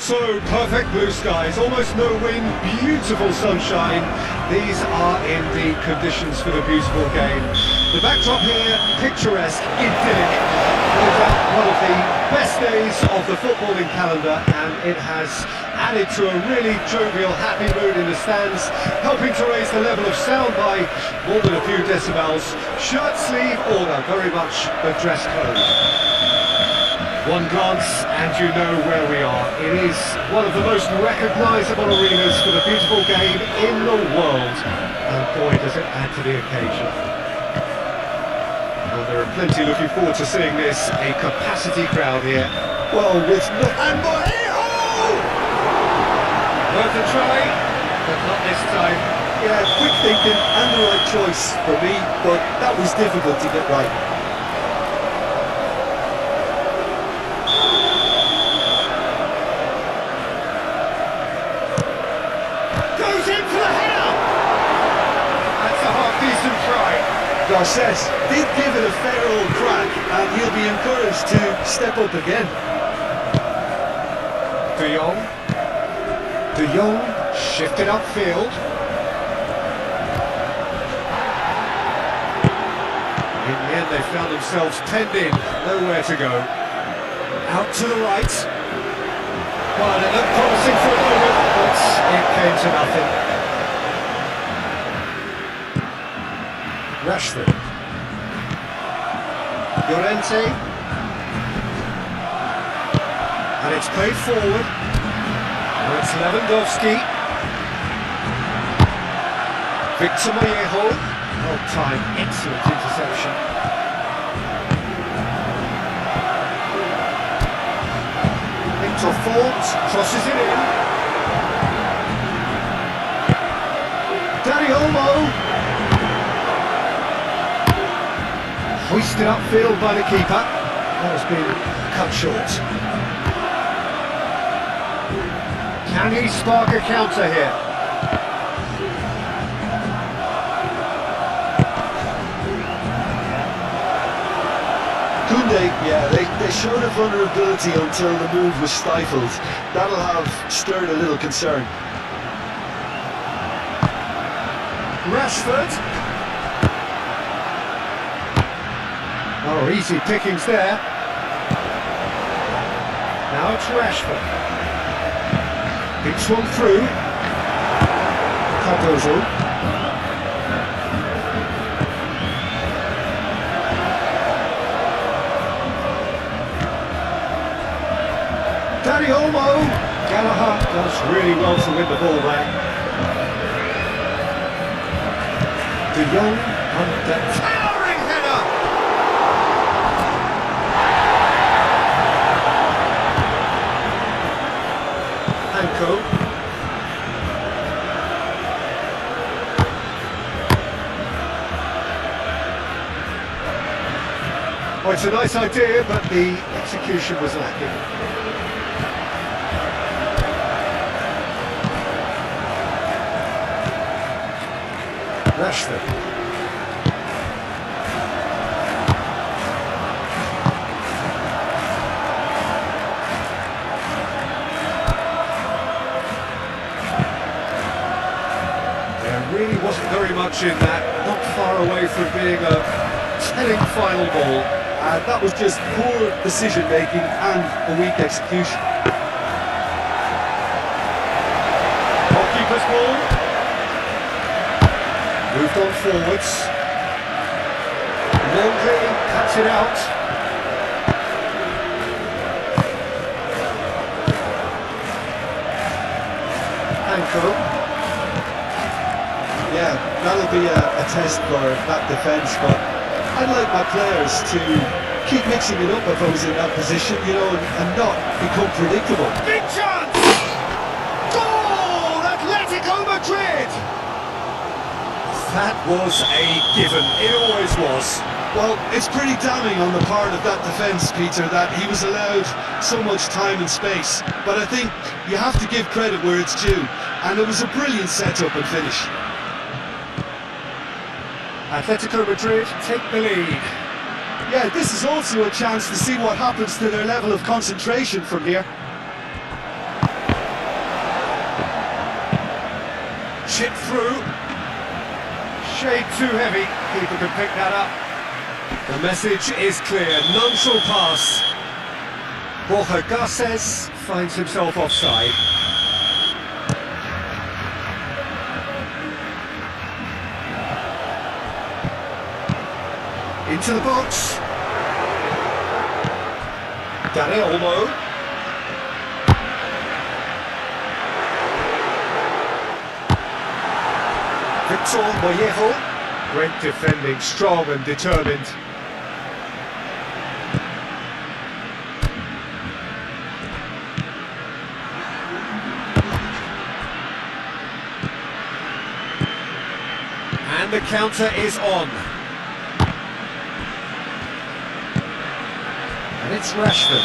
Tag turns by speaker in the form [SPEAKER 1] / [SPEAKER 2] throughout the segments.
[SPEAKER 1] So, perfect blue skies, almost no wind, beautiful sunshine. These are indeed conditions for the beautiful game. The backdrop here, picturesque, idyllic. No doubt one of the best days of the footballing calendar, and it has added to a really jovial, happy mood in the stands, helping to raise the level of sound by more than a few decibels. Shirt sleeve order, very much the dress code. One glance and you know where we are. It is one of the most recognisable arenas for the beautiful game in the world. And boy, does it add to the occasion. Well, there are plenty looking forward to seeing this. A capacity crowd here.
[SPEAKER 2] Well, with no...
[SPEAKER 1] And worth a try, but not this time.
[SPEAKER 2] Yeah, quick thinking and the right choice for me, but that was difficult to get right.
[SPEAKER 1] Goes in for the header! That's a half-decent try.
[SPEAKER 2] Garces did give it a fair old crack, and he'll be encouraged to step up again.
[SPEAKER 1] De Jong shifted upfield. In the end, they found themselves penned in, nowhere to go. Out to the right. Well, it looked promising for a moment, but it came to nothing. Rashford. Llorente. And it's played forward. Now it's Lewandowski. Victor Vallejo. Oh, time, excellent interception. Victor Fort crosses it in. Danny Olmo. Hoisted upfield by the keeper. That has been cut short. Can he spark a counter here?
[SPEAKER 2] Koundé, yeah, they showed a vulnerability until the move was stifled. That'll have stirred a little concern.
[SPEAKER 1] Rashford. Oh, easy pickings there. Now it's Rashford. Big swung through. Cardozo. Danny Olmo. Gallagher does really well to win the ball back. De Jong on the towering header. Anko. Oh, it's a nice idea, but the execution was lacking. Rashford. There really wasn't very much in that, not far away from being a telling final ball.
[SPEAKER 2] That was just poor decision making and a weak execution.
[SPEAKER 1] Goalkeeper's ball. Moved on forwards. Longley cuts it out. Anko.
[SPEAKER 2] Yeah, that'll be a test for that defence, but I'd like my players to keep mixing it up if I was in that position, you know, and not become predictable.
[SPEAKER 1] Big chance! Goal! Atletico Madrid! That was a given. It always was.
[SPEAKER 2] Well, it's pretty damning on the part of that defence, Peter, that he was allowed so much time and space. But I think you have to give credit where it's due, and it was a brilliant setup and finish.
[SPEAKER 1] Atletico Madrid take the lead.
[SPEAKER 2] Yeah, this is also a chance to see what happens to their level of concentration from here.
[SPEAKER 1] chip through. Shade too heavy, keeper can pick that up. The message is clear, none shall pass. Borja Garces finds himself offside. Into the box. Dani Olmo. Victor Mollejo. Great defending, strong and determined. And the counter is on. And it's Rashford.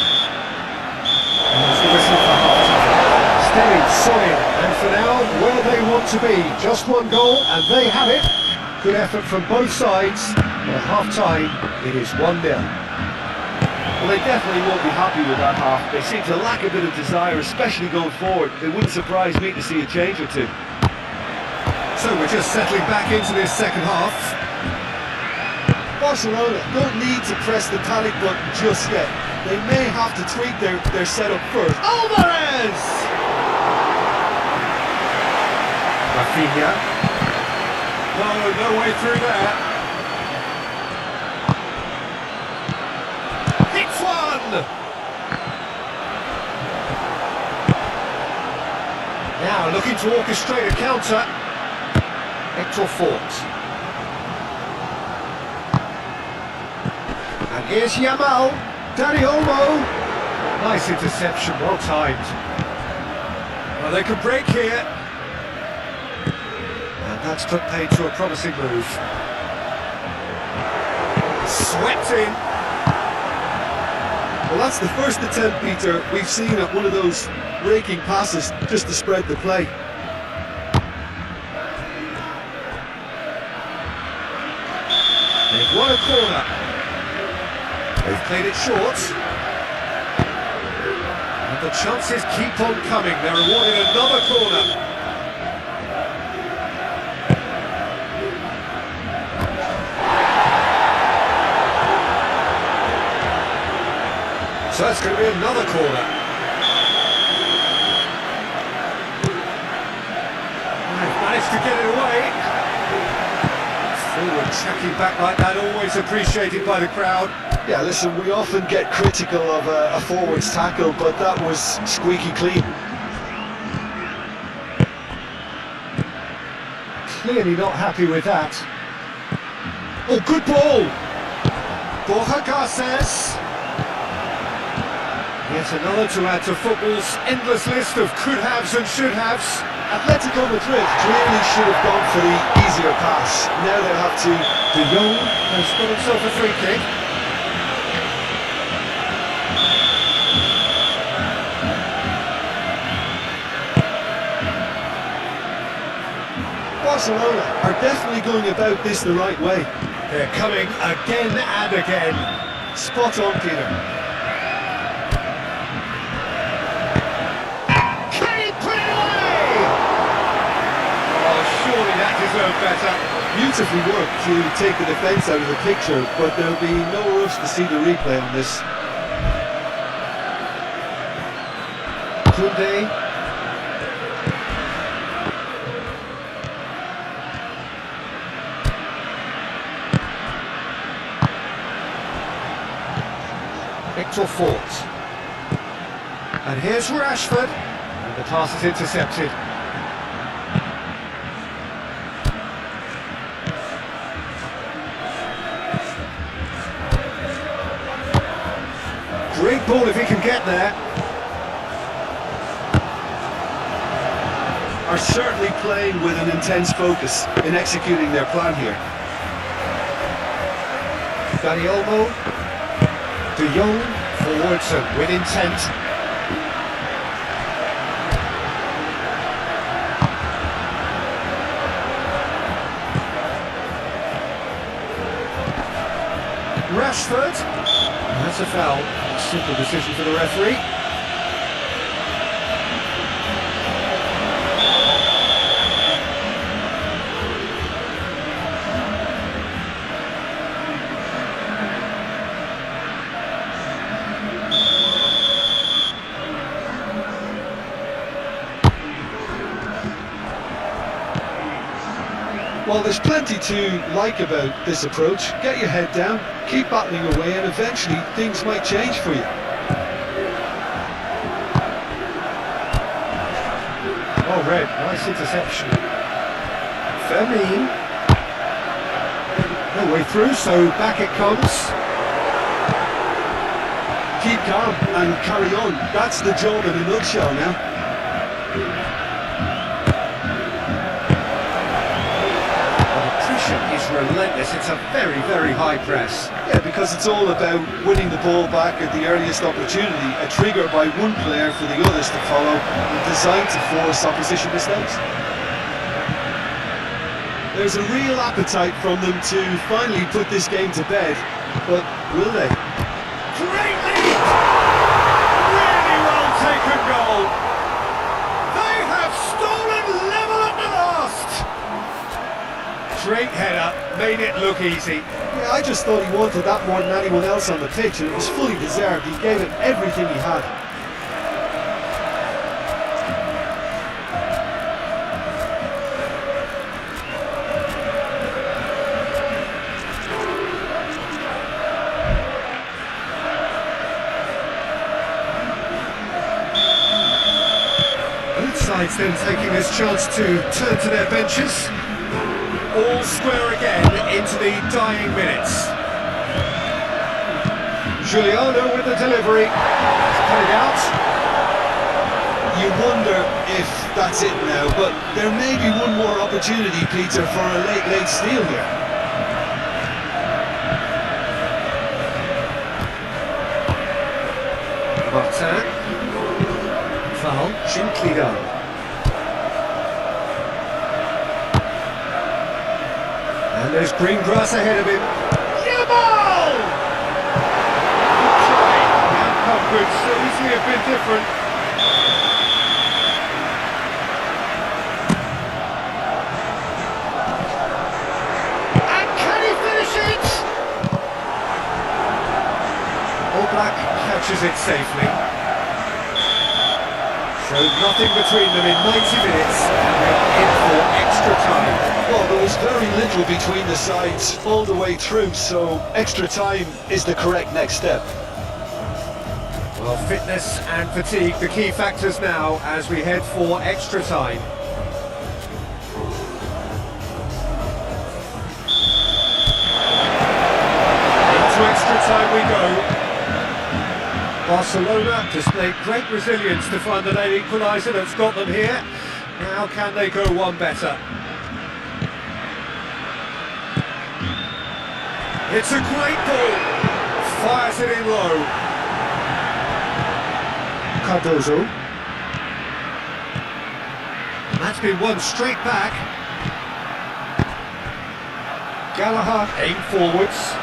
[SPEAKER 1] And there's the whistle for half-time. Steady, solid, and for now, where they want to be. Just one goal, and they have it. Good effort from both sides. At half-time, it is 1-0.
[SPEAKER 2] Well, they definitely won't be happy with that half. They seem to lack a bit of desire, especially going forward. It wouldn't surprise me to see a change or two.
[SPEAKER 1] So we're just settling back into this second half.
[SPEAKER 2] Barcelona don't need to press the panic button just yet. They may have to tweak their setup first. Alvarez!
[SPEAKER 1] Rafinha. No way through there. Hits one! Now looking to orchestrate a counter. Hector Fort. And here's Yamal. Dani Olmo. Nice interception, well timed. Well, they could break here. And that's put paid to a promising move. Swept in.
[SPEAKER 2] Well, that's the first attempt, Peter, we've seen at one of those raking passes just to spread the play.
[SPEAKER 1] They've won a corner. They've played it short. And the chances keep on coming. They're awarded another corner. So that's going to be another corner. They've managed to get it away. Forward tracking back like that, always appreciated by the crowd.
[SPEAKER 2] Yeah, listen, we often get critical of a forward's tackle, but that was squeaky clean.
[SPEAKER 1] Clearly not happy with that. Oh, good ball! Borja Garces. Yet another to add to football's endless list of could-haves and should-haves.
[SPEAKER 2] Atletico Madrid clearly should have gone for the easier pass. Now they'll have to...
[SPEAKER 1] De Jong has got himself a free kick.
[SPEAKER 2] Barcelona are definitely going about this the right way.
[SPEAKER 1] They're coming again and again.
[SPEAKER 2] Spot on, Peter.
[SPEAKER 1] Can he put it away? Oh, surely that deserved better.
[SPEAKER 2] Beautifully worked to take the defence out of the picture, but there'll be no rush to see the replay on this.
[SPEAKER 1] Koundé. Hector Fort. And here's Rashford. And the pass is intercepted. Great ball if he can get there.
[SPEAKER 2] Are certainly playing with an intense focus in executing their plan here.
[SPEAKER 1] Dani Olmo. De Jong forwards and with intent. Rashford. That's a foul. Simple decision for the referee.
[SPEAKER 2] Well, there's plenty to like about this approach. Get your head down, keep battling away, and eventually things might change for you.
[SPEAKER 1] Oh, Red, nice interception. Fermin. No way through, so back it comes.
[SPEAKER 2] Keep calm and carry on. That's the job in a nutshell now.
[SPEAKER 1] Is relentless. It's a very, very high press.
[SPEAKER 2] Yeah, because it's all about winning the ball back at the earliest opportunity, a trigger by one player for the others to follow, and designed to force opposition mistakes. There's a real appetite from them to finally put this game to bed, but will they?
[SPEAKER 1] Great lead! Really well taken goal. They have stolen level at the last. Great header, made it look easy.
[SPEAKER 2] Yeah, I just thought he wanted that more than anyone else on the pitch, and it was fully deserved. He gave it everything he had.
[SPEAKER 1] Both sides then taking this chance to turn to their benches. All square again into the dying minutes. Giuliano with the delivery. Cut it out.
[SPEAKER 2] You wonder if that's it now, but there may be one more opportunity, Peter, for a late steal here.
[SPEAKER 1] Martin. Foul, gently done. And there's green grass ahead of him. Yamal! Good try. The outcome could so easily have been different. And can he finish it? All Black catches it safely. So nothing between them in 90 minutes, and they're in for extra time.
[SPEAKER 2] Well, there was very little between the sides all the way through, so extra time is the correct next step.
[SPEAKER 1] Well, fitness and fatigue, the key factors now as we head for extra time. Into extra time we go. Barcelona displayed great resilience to find the late equaliser that's got them here. Now can they go one better? It's a great ball. Fires it in low. Cardozo. And that's been won straight back. Gallagher aim forwards.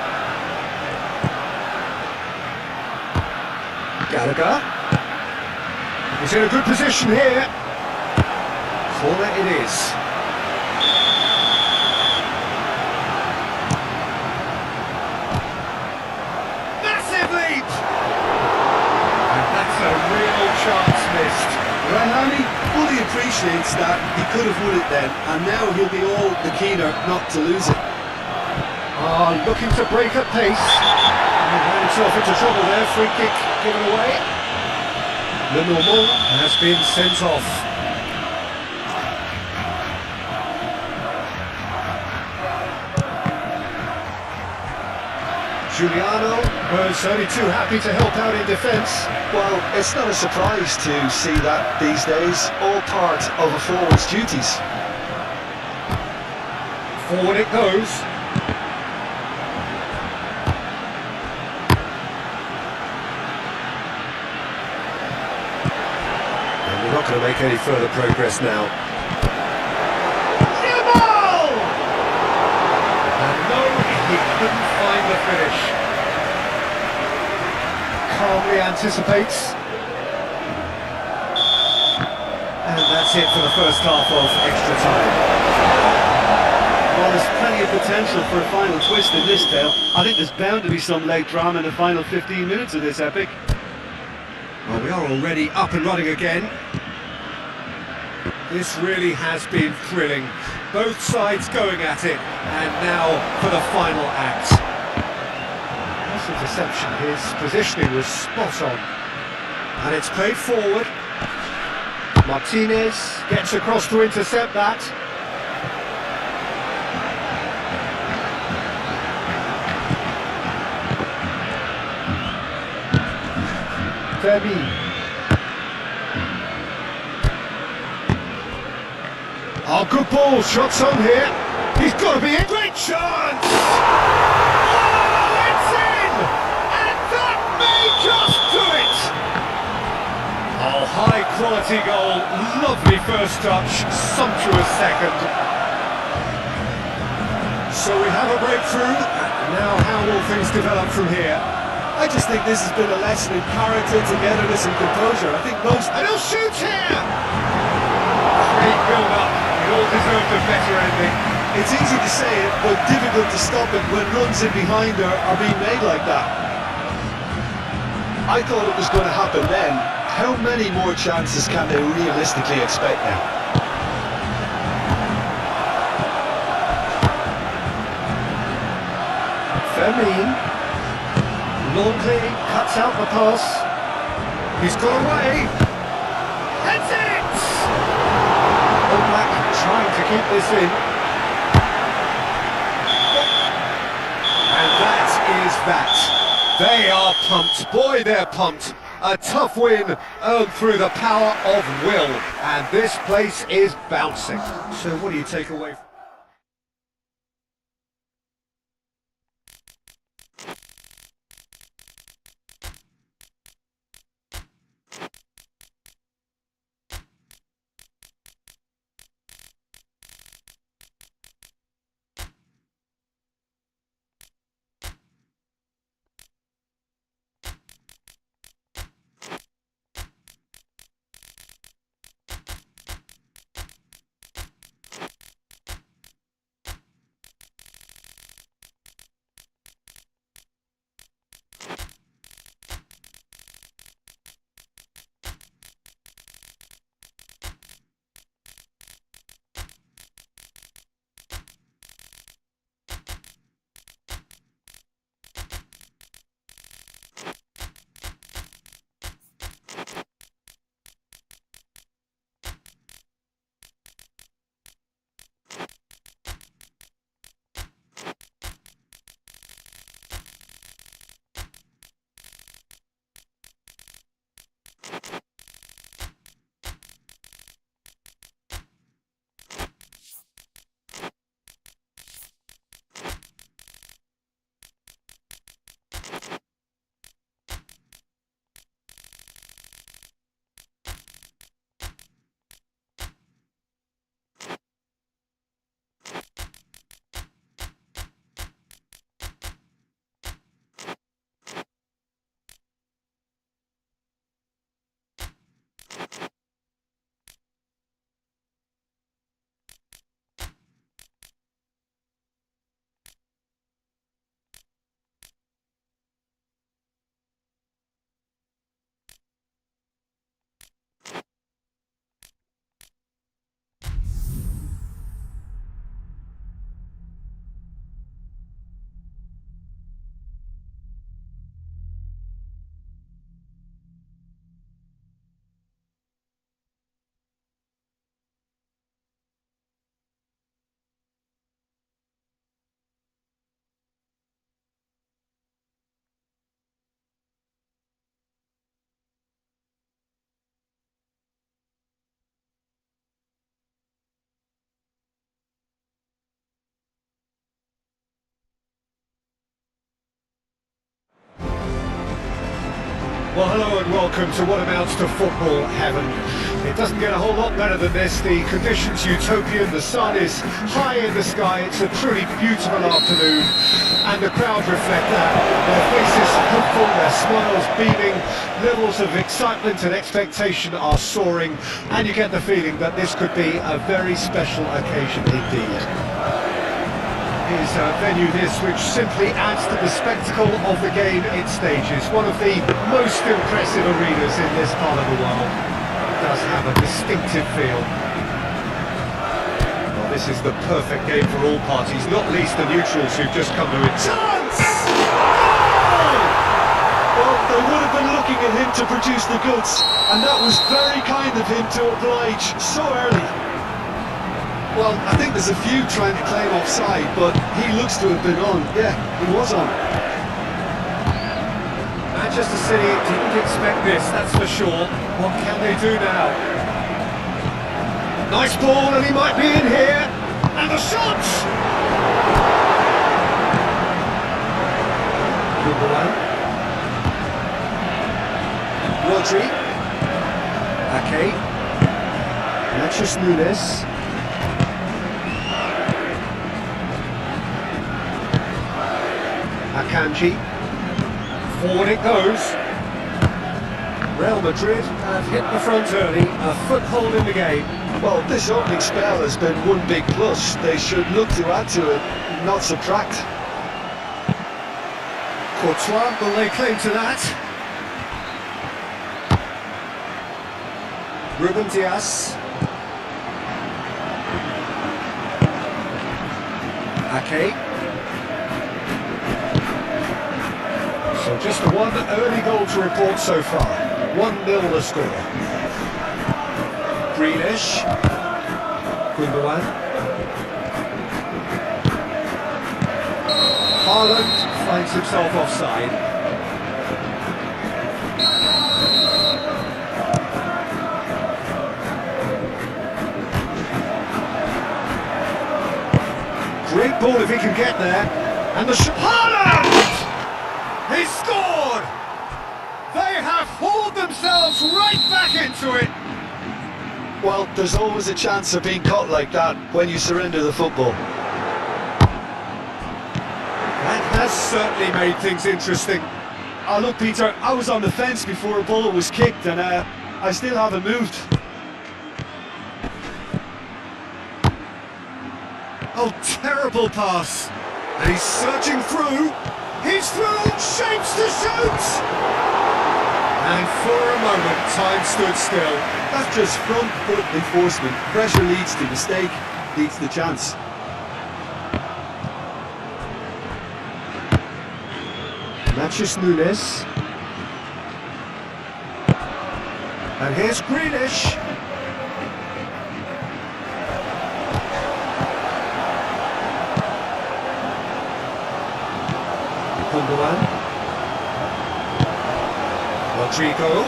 [SPEAKER 1] Gallagher. He's in a good position here. Corner it is. Massive leap! And that's a real chance missed.
[SPEAKER 2] Rahani fully appreciates that he could have won it then, and now he'll be all the keener not to lose it.
[SPEAKER 1] Looking to break at pace. And ran himself into trouble there. Free kick given away. Lenormand has been sent off. Giuliano was only too happy to help out in defence.
[SPEAKER 2] Well, it's not a surprise to see that these days, all part of a forward's duties.
[SPEAKER 1] Forward it goes. And we're not going to make any further progress now. Yamal! And no, he couldn't find the finish. Calmly anticipates. And that's it for the first half of extra time.
[SPEAKER 2] Well, there's plenty of potential for a final twist in this tale. I think there's bound to be some late drama in the final 15 minutes of this epic.
[SPEAKER 1] Well, we are already up and running again. This really has been thrilling. Both sides going at it, and now for the final act. That's a deception. His positioning was spot on. And it's played forward. Martinez gets across to intercept that. Fermi. Oh, good ball, shots on here. He's got to be in. Great chance! Oh, it's in! And that may just do it! Oh, high quality goal, lovely first touch, sumptuous second. So we have a breakthrough. Now how will things develop from here?
[SPEAKER 2] I just think this has been a lesson in character, togetherness and composure. I think most...
[SPEAKER 1] And he'll shoot here! Great build-up. It all deserved a better ending.
[SPEAKER 2] It's easy to say it, but difficult to stop it when runs in behind are being made like that. I thought it was going to happen then. How many more chances can they realistically expect now?
[SPEAKER 1] Fermi. Longley cuts out the pass. He's got away. That's it! All Black trying to keep this in. And that is that. They are pumped. Boy, they're pumped. A tough win earned through the power of will. And this place is bouncing. So what do you take away from Well, hello and welcome to what amounts to football heaven. It doesn't get a whole lot better than this. The conditions utopian, the sun is high in the sky, it's a truly beautiful afternoon, and the crowd reflect that. Their faces hopeful, their smiles beaming, levels of excitement and expectation are soaring, and you get the feeling that this could be a very special occasion indeed. Is a venue this which simply adds to the spectacle of the game it stages. One of the most impressive arenas in this part of the world. It does have a distinctive feel. Well, This is the perfect game for all parties, not least the neutrals who've just come to it.
[SPEAKER 2] Chance! Well, they would have been looking at him to produce the goods, and that was very kind of him to oblige so early. Well, I think there's a few trying to claim offside, but he looks to have been on. Yeah, he was on.
[SPEAKER 1] Manchester City didn't expect this, that's for sure. What can they do now? Nice ball, and he might be in here. And the shots! Rodri. Ake. Alexis Nunes. Akanji. Forward it goes. Real Madrid have hit the front early, a foothold in the game.
[SPEAKER 2] Well, this opening spell has been one big plus. They should look to add to it, not subtract.
[SPEAKER 1] Courtois will lay claim to that. Ruben Dias. Ake. So just one early goal to report so far. 1-0 the score. Grealish. Gundogan. Haaland finds himself offside. Great ball if he can get there. And the shot. Haaland! He scored! They have hauled themselves right back into it.
[SPEAKER 2] Well, there's always a chance of being caught like that when you surrender the football.
[SPEAKER 1] That has certainly made things interesting.
[SPEAKER 2] Oh, look, Peter, I was on the fence before a bullet was kicked, and I still haven't moved.
[SPEAKER 1] Oh, terrible pass. And he's searching through. He's through, shapes to shoot! And for a moment, time stood still.
[SPEAKER 2] That's just front foot enforcement. Pressure leads to mistake, leads to chance.
[SPEAKER 1] Alexis Nunes. And here's Grealish. Gundogan. Rodrigo.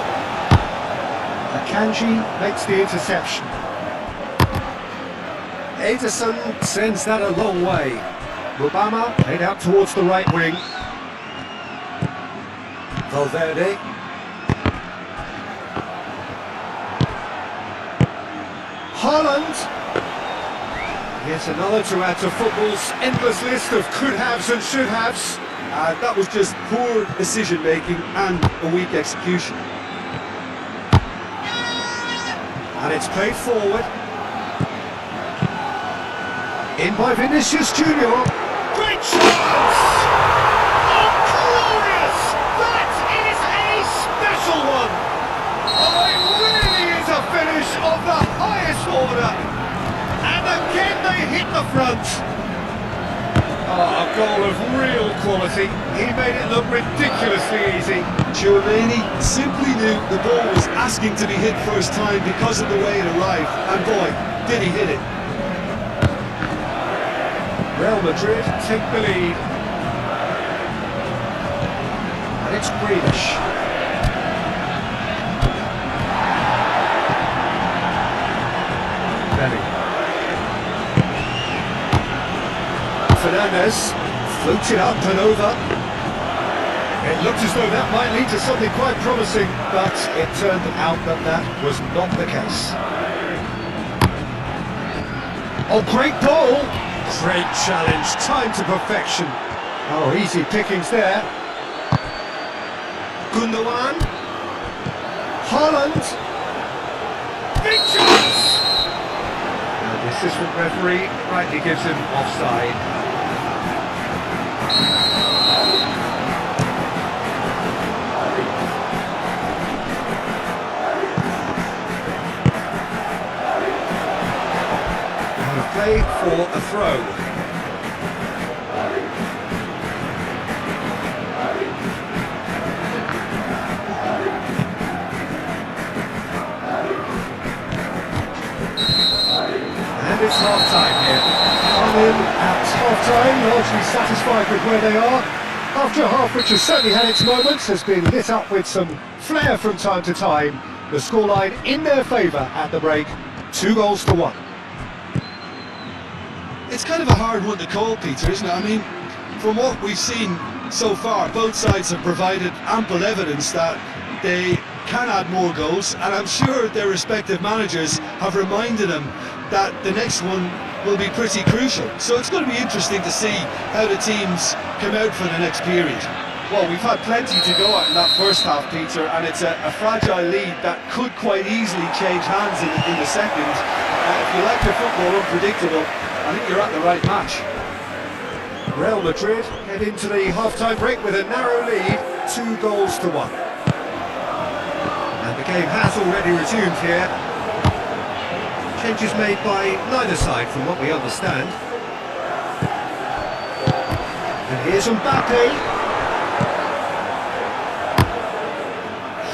[SPEAKER 1] Akanji makes the interception. Ederson sends that a long way. Obama played out towards the right wing. Valverde. Haaland. Yet another to add to football's endless list of could-haves and should-haves.
[SPEAKER 2] That was just poor decision-making and a weak execution.
[SPEAKER 1] And it's played forward. In by Vinicius Junior. Great chance! Oh, glorious! That is a special one! Oh, it really is a finish of the highest order. And again they hit the front. Oh, a goal of real quality. He made it look ridiculously easy.
[SPEAKER 2] Chouameni simply knew the ball was asking to be hit first time because of the way it arrived, and boy, did he hit it.
[SPEAKER 1] Real Madrid take the lead. And it's Grealish. Belly. Fernandez floats it up and over. It looked as though that might lead to something quite promising, but it turned out that that was not the case. Oh, great ball! Great challenge, time to perfection. Oh, easy pickings there. Gundogan. Haaland. Big chance! And the assistant referee rightly gives him offside. Play throw. And it's half-time here.
[SPEAKER 2] I'm in at half-time, largely satisfied with where they are. After a half which has certainly had its moments, has been lit up with some flair from time to time. The scoreline in their favour at the break, 2-1.
[SPEAKER 3] It's kind of a hard one to call, Peter, isn't it? I mean, from what we've seen so far, both sides have provided ample evidence that they can add more goals, and I'm sure their respective managers have reminded them that the next one will be pretty crucial. So it's going to be interesting to see how the teams come out for the next period.
[SPEAKER 2] Well, we've had plenty to go at in that first half, Peter, and it's a fragile lead that could quite easily change hands in the second. If you like your football unpredictable, I think you're at the right match.
[SPEAKER 1] Real Madrid head into the half-time break with a narrow lead, 2-1. And the game has already resumed here. Changes made by neither side from what we understand. And here's Mbappe.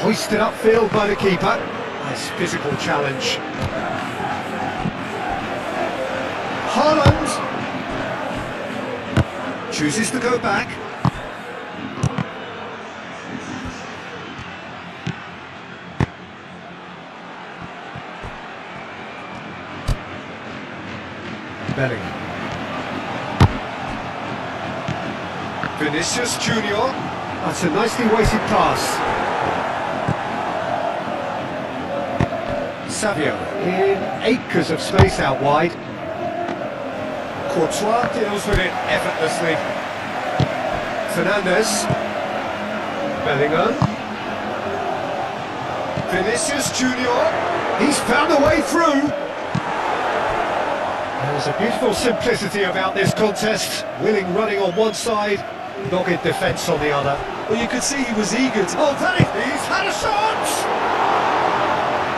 [SPEAKER 1] Hoisted upfield by the keeper. Nice physical challenge. Haaland chooses to go back. Bellingham. Vinicius Junior. That's a nicely weighted pass. Savio in acres of space out wide. Courtois deals with it effortlessly. Fernandes. Bellingham. Vinicius Junior. He's found a way through. There's a beautiful simplicity about this contest. Willing running on one side, dogged defence on the other.
[SPEAKER 3] Well, you could see he was eager to...
[SPEAKER 1] Oh, he's had a shot!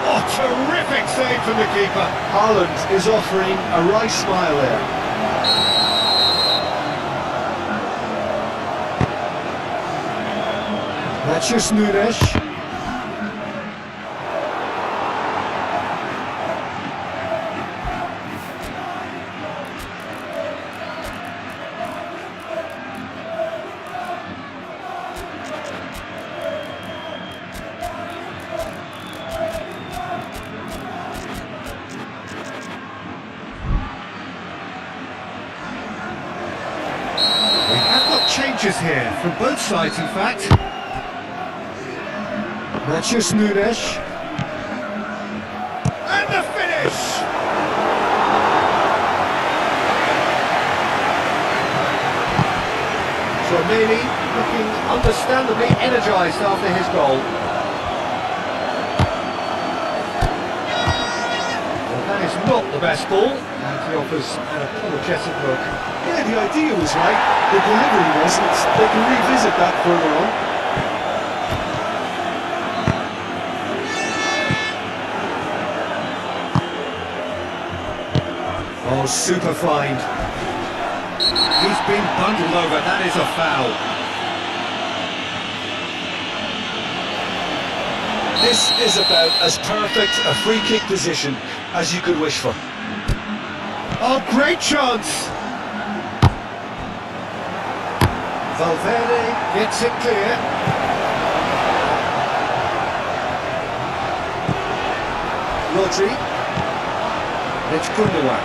[SPEAKER 1] Oh, terrific save from the keeper.
[SPEAKER 3] Haaland is offering a wry smile there.
[SPEAKER 1] Matheus Nunes. Changes here from both sides, in fact. Matheus Nunes. And the finish! Romani looking understandably energised after his goal. Well, that is not the best ball, and he offers an apologetic look.
[SPEAKER 3] Yeah, the idea was right. The delivery wasn't. They can revisit that further
[SPEAKER 1] on. Oh, super find. He's been bundled over, that is a foul.
[SPEAKER 3] This is about as perfect a free kick position as you could wish for.
[SPEAKER 1] Oh, great chance! Valverde gets it clear. Rodri. It's Gundogan.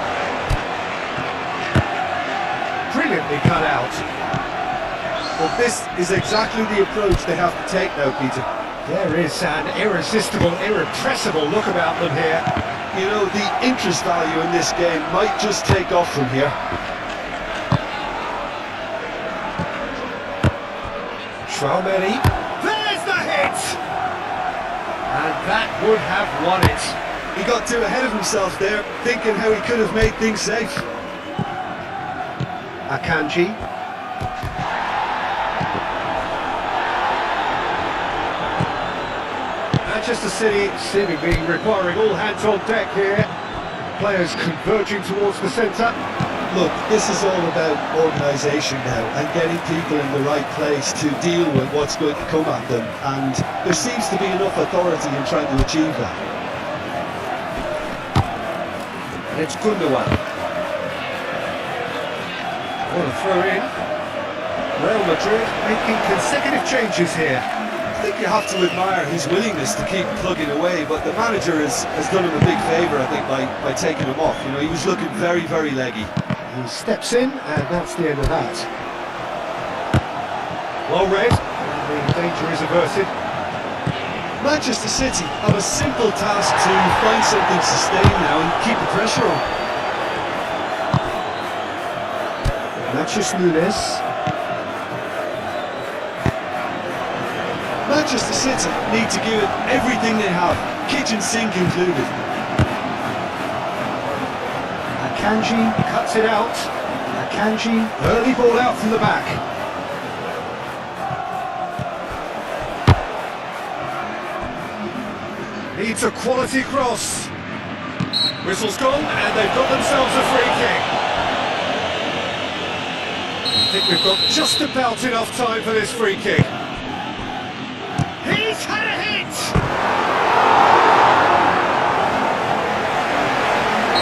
[SPEAKER 1] Brilliantly cut out.
[SPEAKER 3] Well, this is exactly the approach they have to take now, Peter.
[SPEAKER 1] There is an irresistible, irrepressible look about them here.
[SPEAKER 3] You know, the interest value in this game might just take off from here.
[SPEAKER 1] Traoré, there's the hit! And that would have won it.
[SPEAKER 3] He got too ahead of himself there, thinking how he could have made things safe.
[SPEAKER 1] Akanji. Manchester City seemingly requiring all hands on deck here. Players converging towards the centre.
[SPEAKER 3] Look, this is all about organisation now and getting people in the right place to deal with what's going to come at them, and there seems to be enough authority in trying to achieve that.
[SPEAKER 1] And it's Gundogan. What a throw in. Real Madrid making consecutive changes here.
[SPEAKER 3] I think you have to admire his willingness to keep plugging away, but the manager has done him a big favour, I think, by taking him off. You know, he was looking very, very leggy.
[SPEAKER 1] He steps in, and that's the end of that. Well read, and the danger is averted.
[SPEAKER 3] Manchester City have a simple task to find something sustained now and keep the pressure on.
[SPEAKER 1] Matches Nunes.
[SPEAKER 3] Manchester City need to give it everything they have, kitchen sink included.
[SPEAKER 1] Akanji cuts it out. Akanji, early ball out from the back. Needs a quality cross. Whistle's gone, and they've got themselves a free kick. I think we've got just about enough time for this free kick. He's had a hit!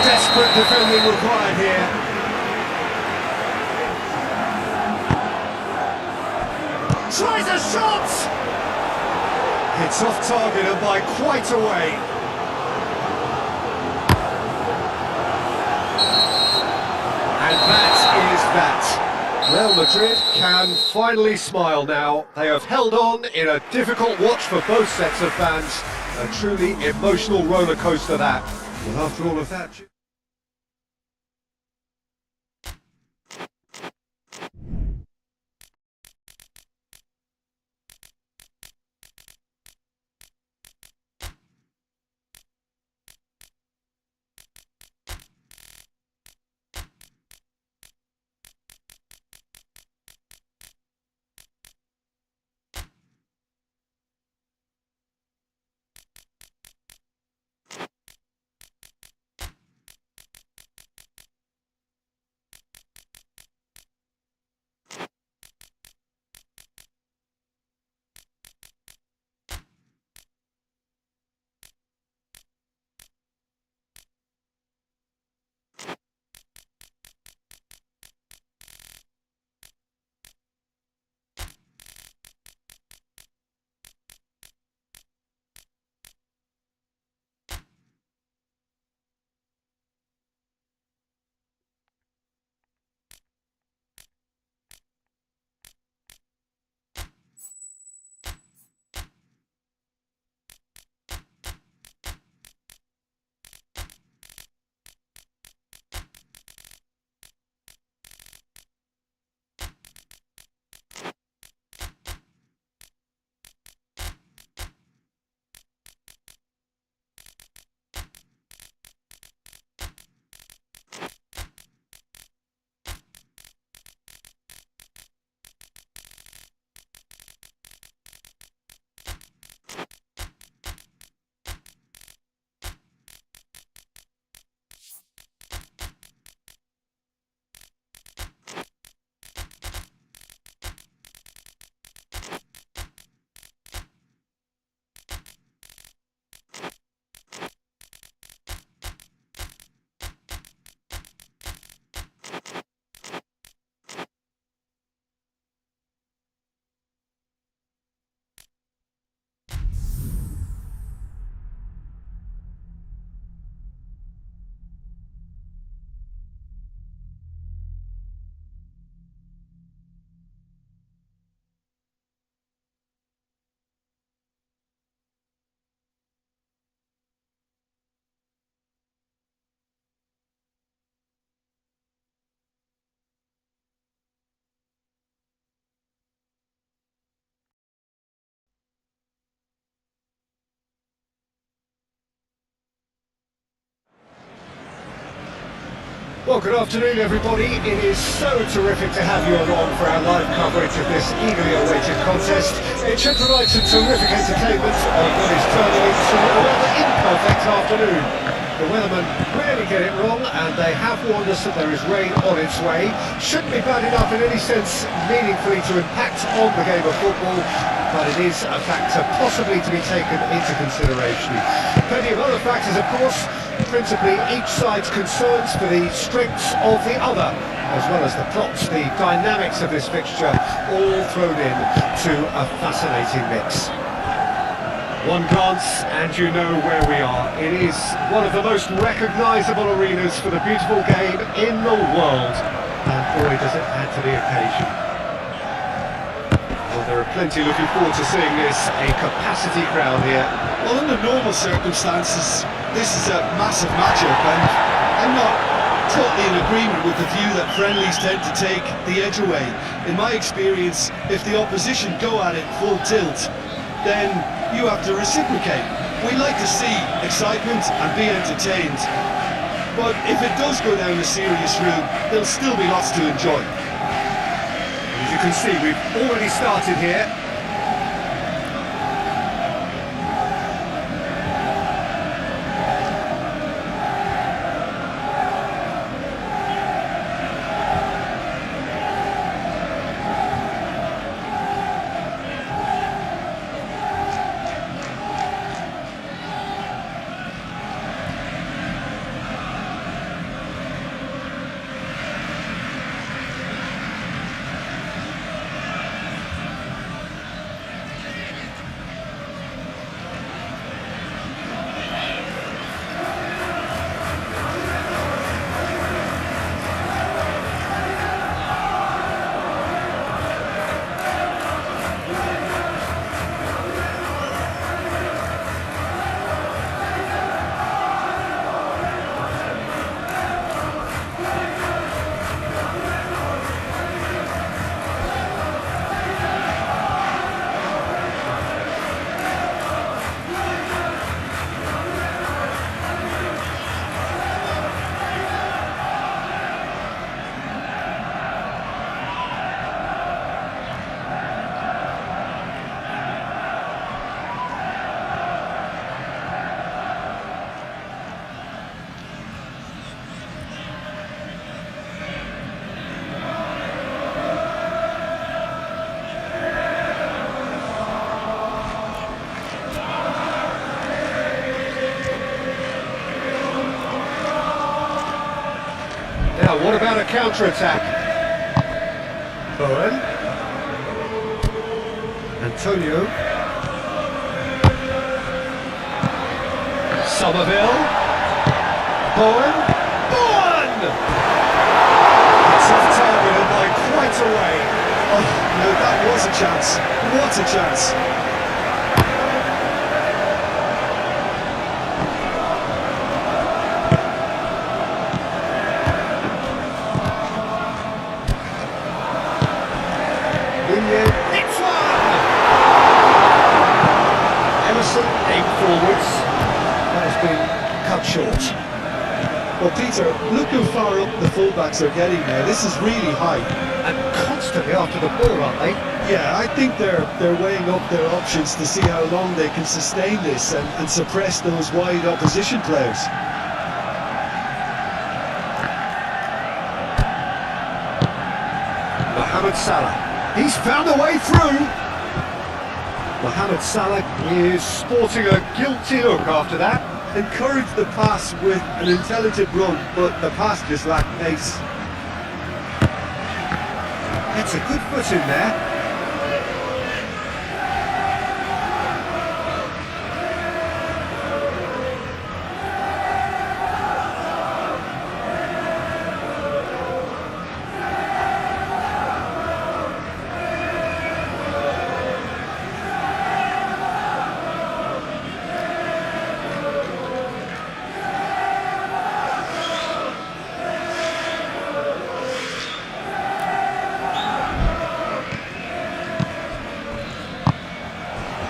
[SPEAKER 1] Desperate defending required here. Tries a shot! It's off target and by quite a way. And that is that. Real Madrid can finally smile now. They have held on in a difficult watch for both sets of fans. A truly emotional roller coaster that. Well, after all of that... Well, good afternoon, everybody. It is so terrific to have you along for our live coverage of this eagerly awaited contest. It should provide some terrific entertainment on what is turning into a rather imperfect afternoon. The weathermen really get it wrong, and they have warned us that there is rain on its way. Shouldn't be bad enough in any sense meaningfully to impact on the game of football, but it is a factor possibly to be taken into consideration. Plenty of other factors, of course, principally each side's concerns for the strengths of the other, as well as the plots, the dynamics of this fixture, all thrown in to a fascinating mix. One glance and you know where we are. It is one of the most recognisable arenas for the beautiful game in the world, and boy does it add to the occasion. Well, there are plenty looking forward to seeing this, a capacity crowd here.
[SPEAKER 3] Well, under normal circumstances, this is a massive matchup, and I'm not totally in agreement with the view that friendlies tend to take the edge away. In my experience, if the opposition go at it full tilt, then you have to reciprocate. We like to see excitement and be entertained, but if it does go down a serious route, there'll still be lots to enjoy.
[SPEAKER 1] As you can see, we've already started here. Now, what about a counter-attack? Bowen. Antonio. Somerville. Bowen. Bowen! Tough target and by quite a way.
[SPEAKER 3] Oh, no, that was a chance. What a chance.
[SPEAKER 1] It's one! Emerson aimed forwards. That has been cut short.
[SPEAKER 3] Well, Peter, look how far up the fullbacks are getting now. This is really high.
[SPEAKER 1] And constantly after the ball, aren't they?
[SPEAKER 3] Yeah, I think they're weighing up their options to see how long they can sustain this and suppress those wide opposition players.
[SPEAKER 1] Mohamed Salah. He's found a way through. Mohamed Salah is sporting a guilty look after that.
[SPEAKER 3] Encourage the pass with an intelligent run, but the pass just lacked pace.
[SPEAKER 1] It's a good foot in there.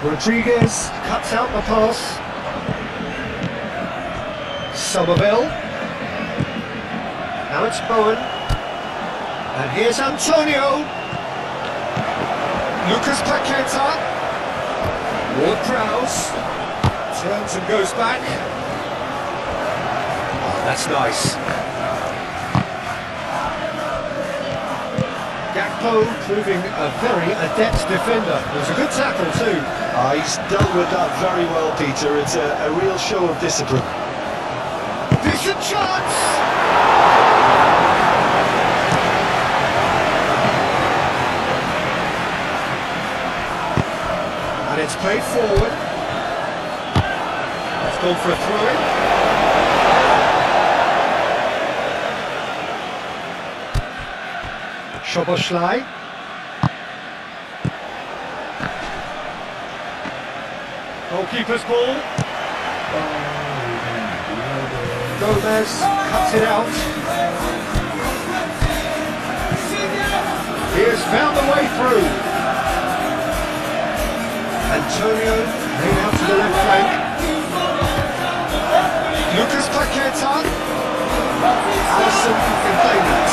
[SPEAKER 1] Rodriguez cuts out the pass. Somerville. Now it's Bowen. And here's Antonio. Lucas Paqueta. Ward-Prowse. Turns and goes back. That's nice. Gakpo proving a very adept defender. It was a good tackle too.
[SPEAKER 2] He's dealt with that very well, Peter. It's a real show of discipline.
[SPEAKER 1] Decent chance! And it's played forward. It's gone for a throw-in. Szoboszlai. Goalkeeper's ball. Gomez cuts it out. He has found the way through. Antonio laid out to the left flank. Lucas Paqueta. Alisson can play that.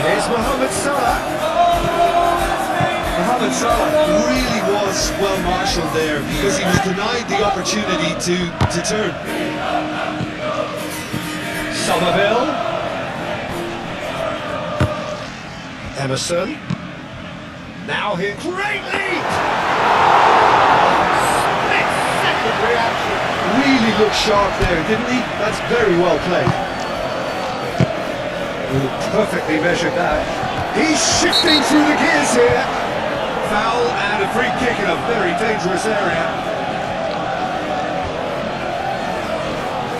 [SPEAKER 1] Here's Mohamed Salah.
[SPEAKER 2] Mohamed Salah really was well marshalled there because he was denied the opportunity to turn.
[SPEAKER 1] Somerville. Emerson. Now here. Great lead! Split-second reaction.
[SPEAKER 2] Really looked sharp there, didn't he? That's very well played.
[SPEAKER 1] Perfectly measured that. He's shifting through the gears here. Foul and a free kick in a very dangerous area.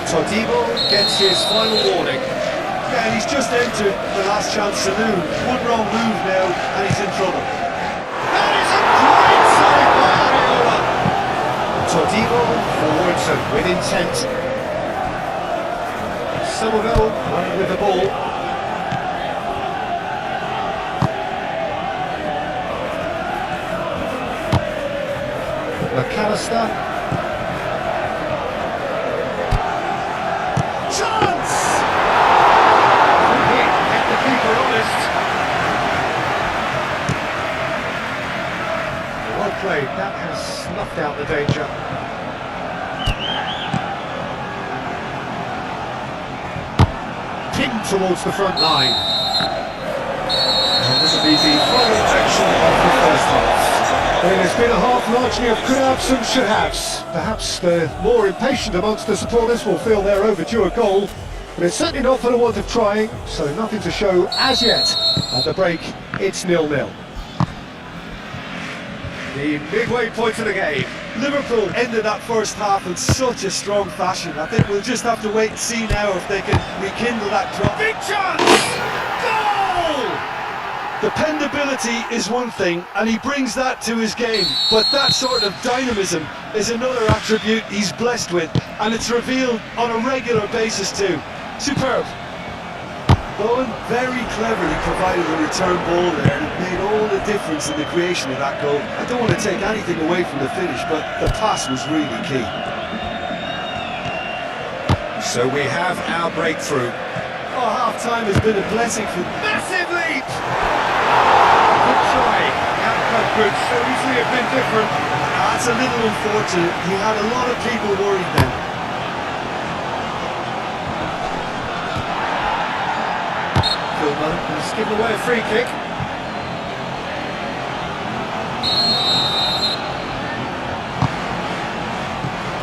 [SPEAKER 1] Todibo gets his final warning.
[SPEAKER 2] Yeah, and he's just entered the last chance saloon. One wrong move now, and he's in trouble.
[SPEAKER 1] That is a great save by Areola. Todibo forwards and with intent. Somerville running with the ball. McAllister. Chance! Kept the keeper honest. Well played, that has snuffed out the danger. Pinned towards the front line. And this will be the final action of the first half. Well, it's been a half largely of could-haves and should-haves. Perhaps the more impatient amongst the supporters will feel they're overdue a goal, but it's certainly not for the want of trying, so nothing to show as yet. At the break, it's 0-0. The midway point of the game.
[SPEAKER 2] Liverpool ended that first half in such a strong fashion. I think we'll just have to wait and see now if they can rekindle that drop.
[SPEAKER 1] Big chance! Goal!
[SPEAKER 2] Dependability is one thing, and he brings that to his game, but that sort of dynamism is another attribute he's blessed with, and it's revealed on a regular basis too. Superb. Bowen very cleverly provided a return ball there, and it made all the difference in the creation of that goal. I don't want to take anything away from the finish, but the pass was really key.
[SPEAKER 1] So we have our breakthrough.
[SPEAKER 2] Oh, half-time has been a blessing for...
[SPEAKER 1] Massive lead! Good try. Outcome could so easily have been different.
[SPEAKER 2] That's a little unfortunate. He had a lot of people worried then.
[SPEAKER 1] Kilman has given away a free kick.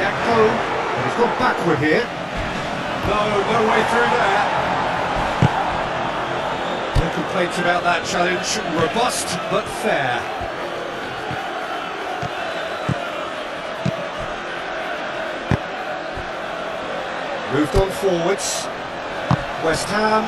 [SPEAKER 1] Gakpo, and he's gone backward here. No way through there. No complaints about that challenge. Robust but fair. Moved on forwards. West Ham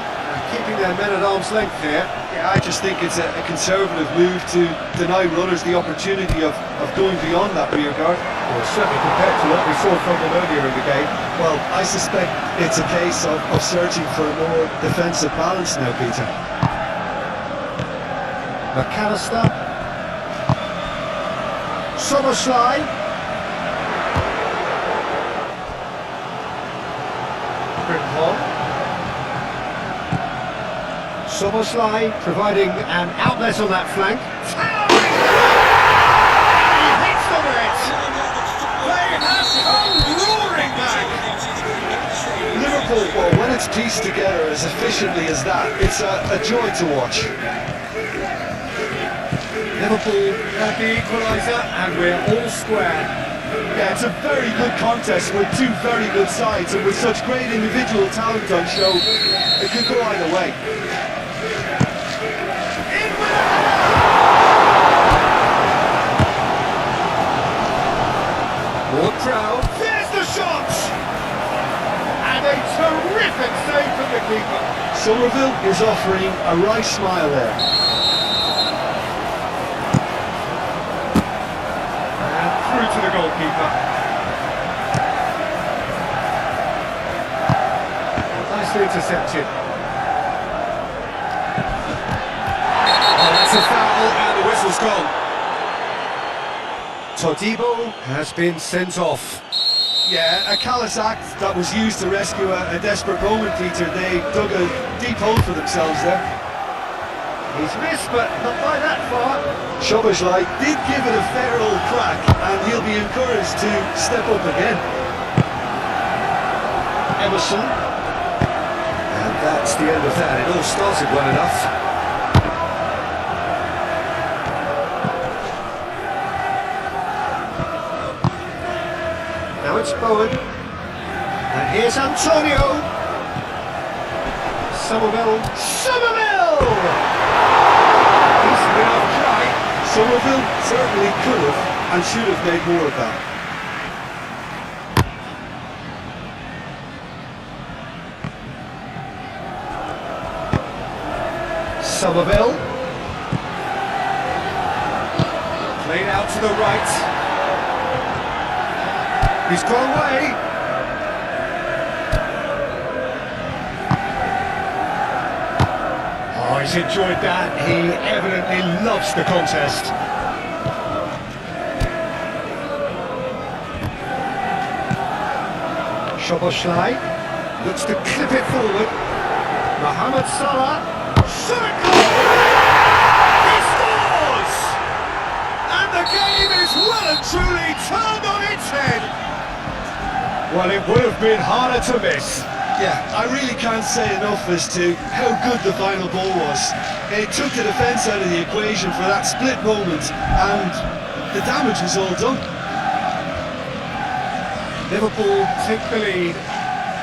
[SPEAKER 1] keeping their men at arm's length here.
[SPEAKER 2] Yeah, I just think it's a conservative move to deny runners the opportunity of going beyond that rear guard.
[SPEAKER 1] Well, certainly compared to what we saw from them earlier in the game.
[SPEAKER 2] Well, I suspect it's a case of searching for a more defensive balance now, Peter.
[SPEAKER 1] McAllister. Szoboszlai. Frimpong. Szoboszlai providing an outlet on that flank. He hits
[SPEAKER 2] Well, when it's pieced together as efficiently as that, it's a joy to watch.
[SPEAKER 1] Liverpool have the equaliser, and we're all square.
[SPEAKER 2] Yeah, it's a very good contest with two very good sides, and with such great individual talent on show, it could go either way.
[SPEAKER 1] Ward Prowse, there's the shot! And a terrific save from the keeper.
[SPEAKER 2] Somerville is offering a wry smile there.
[SPEAKER 1] And through to the goalkeeper. Nicely intercepted. Oh, that's a foul, and the whistle's gone. Todibo has been sent off.
[SPEAKER 2] Yeah, a callous act that was used to rescue a desperate moment, Peter. They dug a deep hole for themselves there.
[SPEAKER 1] He's missed, but not by that far.
[SPEAKER 2] Spesial did give it a fair old crack, and he'll be encouraged to step up again.
[SPEAKER 1] Emerson. And that's the end of that. It all started well enough. Now it's Bowen. And here's Antonio. Somerville. He's been off try.
[SPEAKER 2] Somerville certainly could have and should have made more of that.
[SPEAKER 1] Somerville. Played out to the right. He's gone away. Oh, he's enjoyed that. He evidently loves the contest. Spesial looks to clip it forward. Mohamed Salah. He scores! And the game is well and truly turned on its head. Well, it would have been harder to miss.
[SPEAKER 2] Yeah, I really can't say enough as to how good the final ball was. It took the defence out of the equation for that split moment, and the damage was all done.
[SPEAKER 1] Liverpool take the lead.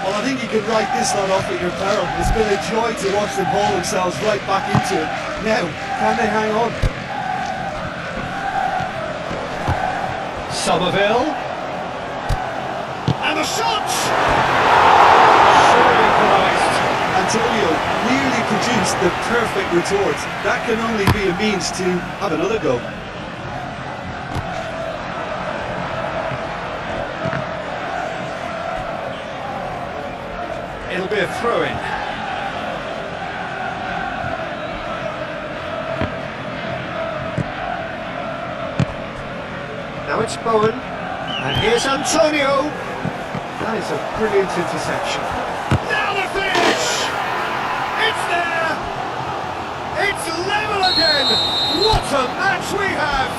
[SPEAKER 2] Well, I think you can write this one off at your peril. It's been a joy to watch them haul themselves right back into it. Now, can they hang on?
[SPEAKER 1] Somerville. And the shot! Surely equalised.
[SPEAKER 2] Antonio nearly produced the perfect retort. That can only be a means to have another go.
[SPEAKER 1] It'll be a throw-in. Now it's Bowen. And here's Antonio. That is a brilliant interception. Now the finish! It's there! It's level again! What a match we have!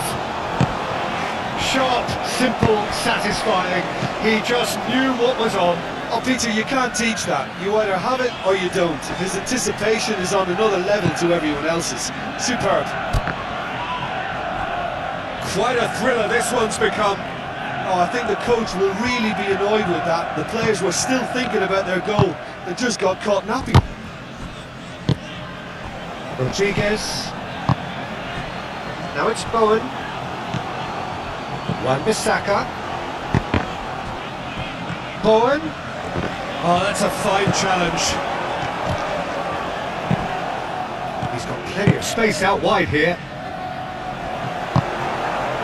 [SPEAKER 1] Sharp, simple, satisfying. He just knew what was on.
[SPEAKER 2] Oh, Peter, you can't teach that. You either have it or you don't. His anticipation is on another level to everyone else's. Superb.
[SPEAKER 1] Quite a thriller this one's become.
[SPEAKER 2] Oh, I think the coach will really be annoyed with that. The players were still thinking about their goal. They just got caught napping.
[SPEAKER 1] Rodriguez. Now it's Bowen. Wan-Bissaka. Bowen. Oh, that's a fine challenge. He's got plenty of space out wide here.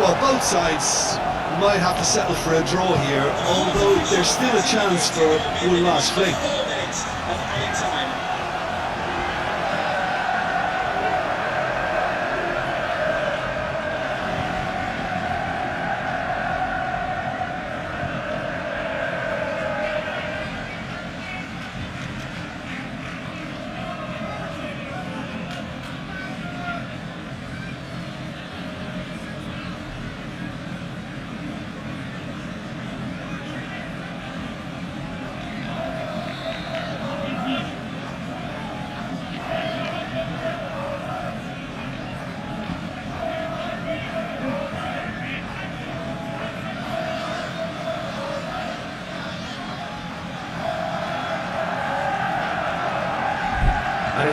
[SPEAKER 2] Well, both sides might have to settle for a draw here, although there's still a chance for one last fling.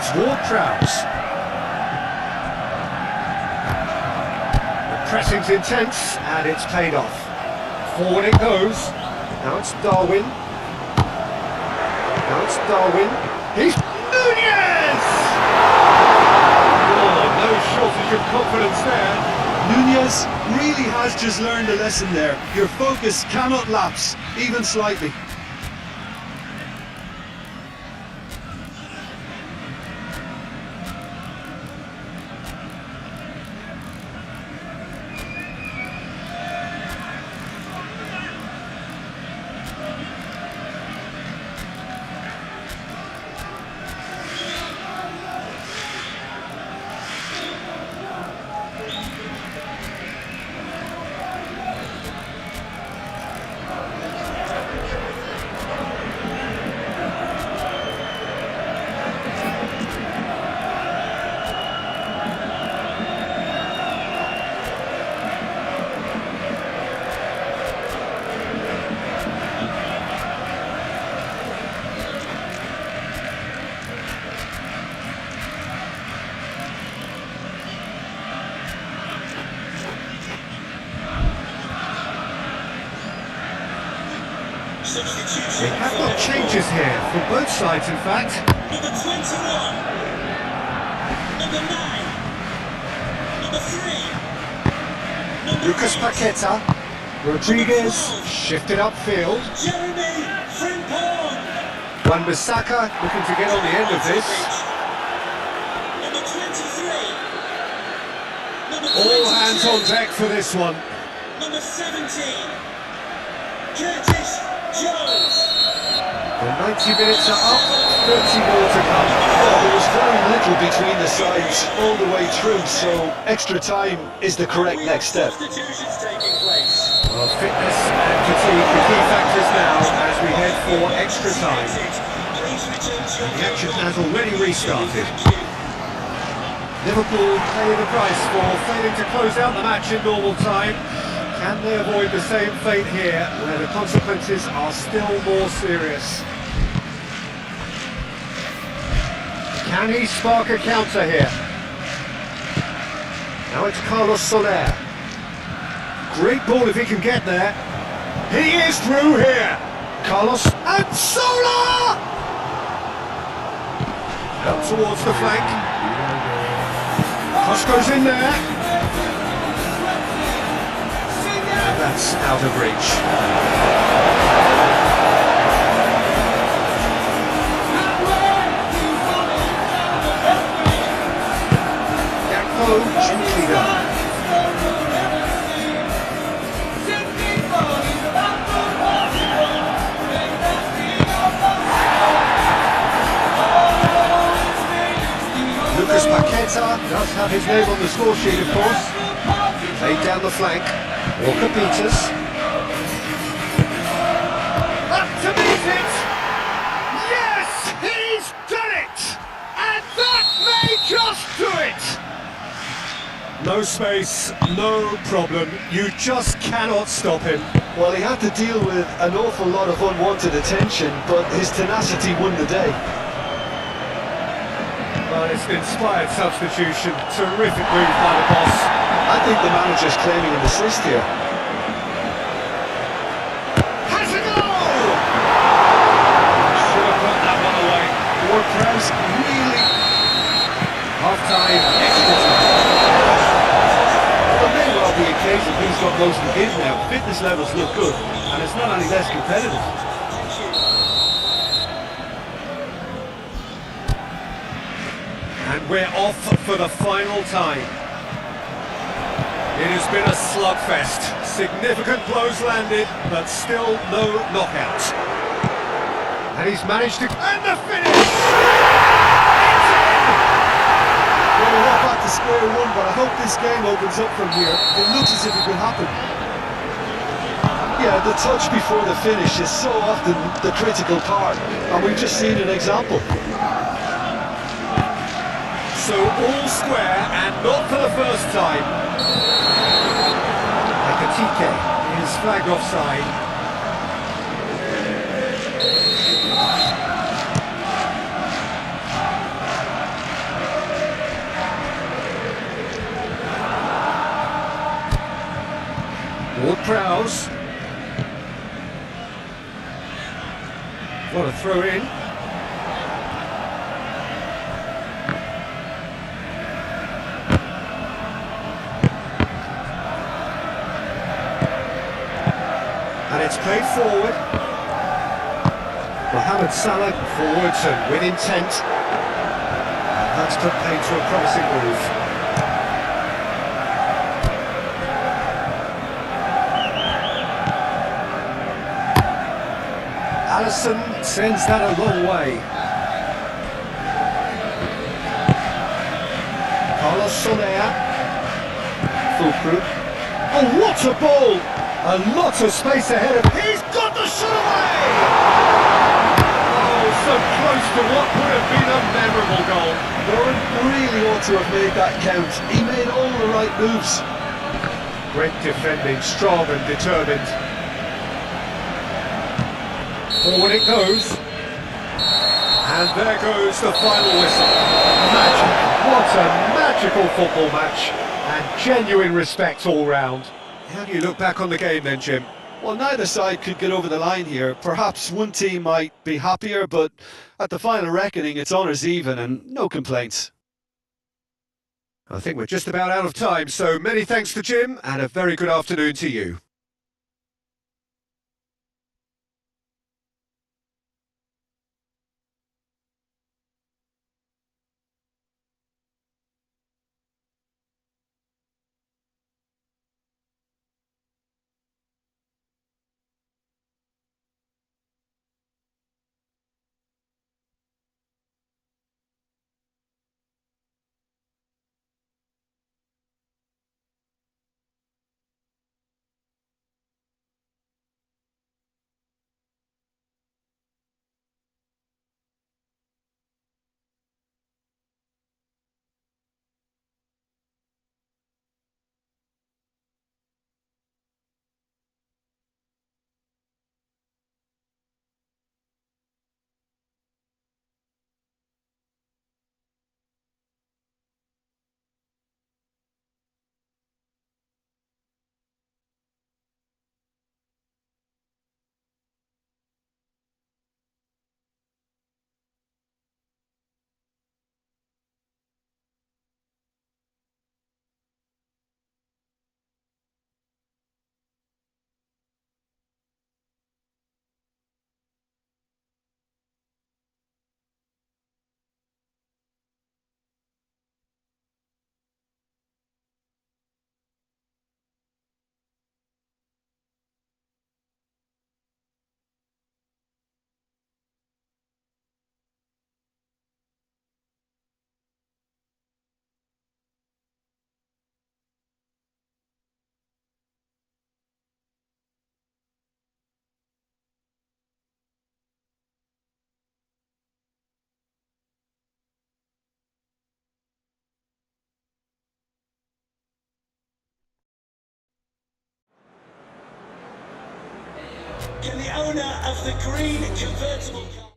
[SPEAKER 1] It's Ward-Prowse. The pressing's intense, and it's paid off. Forward it goes. Now it's Darwin. He's Nunez! Oh, no shortage of confidence there.
[SPEAKER 3] Nunez really has just learned a lesson there. Your focus cannot lapse, even slightly.
[SPEAKER 1] They have got changes here, from both sides in fact.
[SPEAKER 4] Number 21, number 9, number 3, number
[SPEAKER 1] Lucas
[SPEAKER 4] 8,
[SPEAKER 1] Paqueta, Rodriguez, shifted upfield.
[SPEAKER 4] Jeremy Frimpong,
[SPEAKER 1] Wan-Bissaka looking to get on the end of this.
[SPEAKER 4] number 23, number
[SPEAKER 1] All hands on
[SPEAKER 4] 22,
[SPEAKER 1] deck for this one.
[SPEAKER 4] number 17, Curtis Jones.
[SPEAKER 1] The 90 minutes are up, 30 more to come.
[SPEAKER 3] Oh, there was very little between the sides all the way through, so extra time is the correct next step.
[SPEAKER 4] Substitutions taking place.
[SPEAKER 1] Well, fitness and fatigue, the key factors now as we head for extra time.
[SPEAKER 4] Please return to your
[SPEAKER 1] The action has already restarted.
[SPEAKER 4] Thank you.
[SPEAKER 1] Liverpool pay the price for failing to close out the match in normal time. Can they avoid the same fate here, where the consequences are still more serious? Can he spark a counter here? Now it's Carlos Soler. Great ball if he can get there. He is through here. Carlos and Soler! Out towards the flank. Cross goes in there. And that's out of reach. Gakpo gently done. Lucas Paqueta does have his name on the score sheet, of course. Laid down the flank. Walker Peters. Up to meet it! Yes, he's done it! And that may just do it! No space, no problem. You just cannot stop him.
[SPEAKER 3] Well, he had to deal with an awful lot of unwanted attention, but his tenacity won the day.
[SPEAKER 1] Well, it's an inspired substitution. Terrific move by the boss.
[SPEAKER 3] I think the manager's claiming an assist here.
[SPEAKER 1] Has a goal! Should have put that one away.
[SPEAKER 3] Ward-Prowse really...
[SPEAKER 1] Half-time, extra time.
[SPEAKER 2] Well, may well be a case of who's got most of the game now. Fitness levels look good, and it's not any less competitive.
[SPEAKER 1] And we're off for the final time. It has been a slugfest. Significant blows landed, but still no knockout. And he's managed to... And the finish! It's in!
[SPEAKER 3] Well, we're not back to square one, but I hope this game opens up from here. It looks as if it could happen. Yeah, the touch before the finish is so often the critical part, and we've just seen an example.
[SPEAKER 1] So all square, and not for the first time. Ekatike is flagged offside. Ward-Prowse. What a throw in. And it's played forward. Mohamed Salah forwards and with intent. And that's put paid to a promising move. Allison sends that a long way. Carlos Soler. Fulcrum. Oh, what a ball! A lot of space ahead of him. He's got the shot away! Oh, so close to what would have been a memorable goal.
[SPEAKER 3] Warren really ought to have made that count. He made all the right moves.
[SPEAKER 1] Great defending, strong and determined. Forward it goes. And there goes the final whistle. Magic. What a magical football match. And genuine respect all round. How do you look back on the game then, Jim?
[SPEAKER 3] Well, neither side could get over the line here. Perhaps one team might be happier, but at the final reckoning, it's honours even and no complaints.
[SPEAKER 1] I think we're just about out of time, so many thanks to Jim and a very good afternoon to you.
[SPEAKER 4] Can the owner of the green convertible car...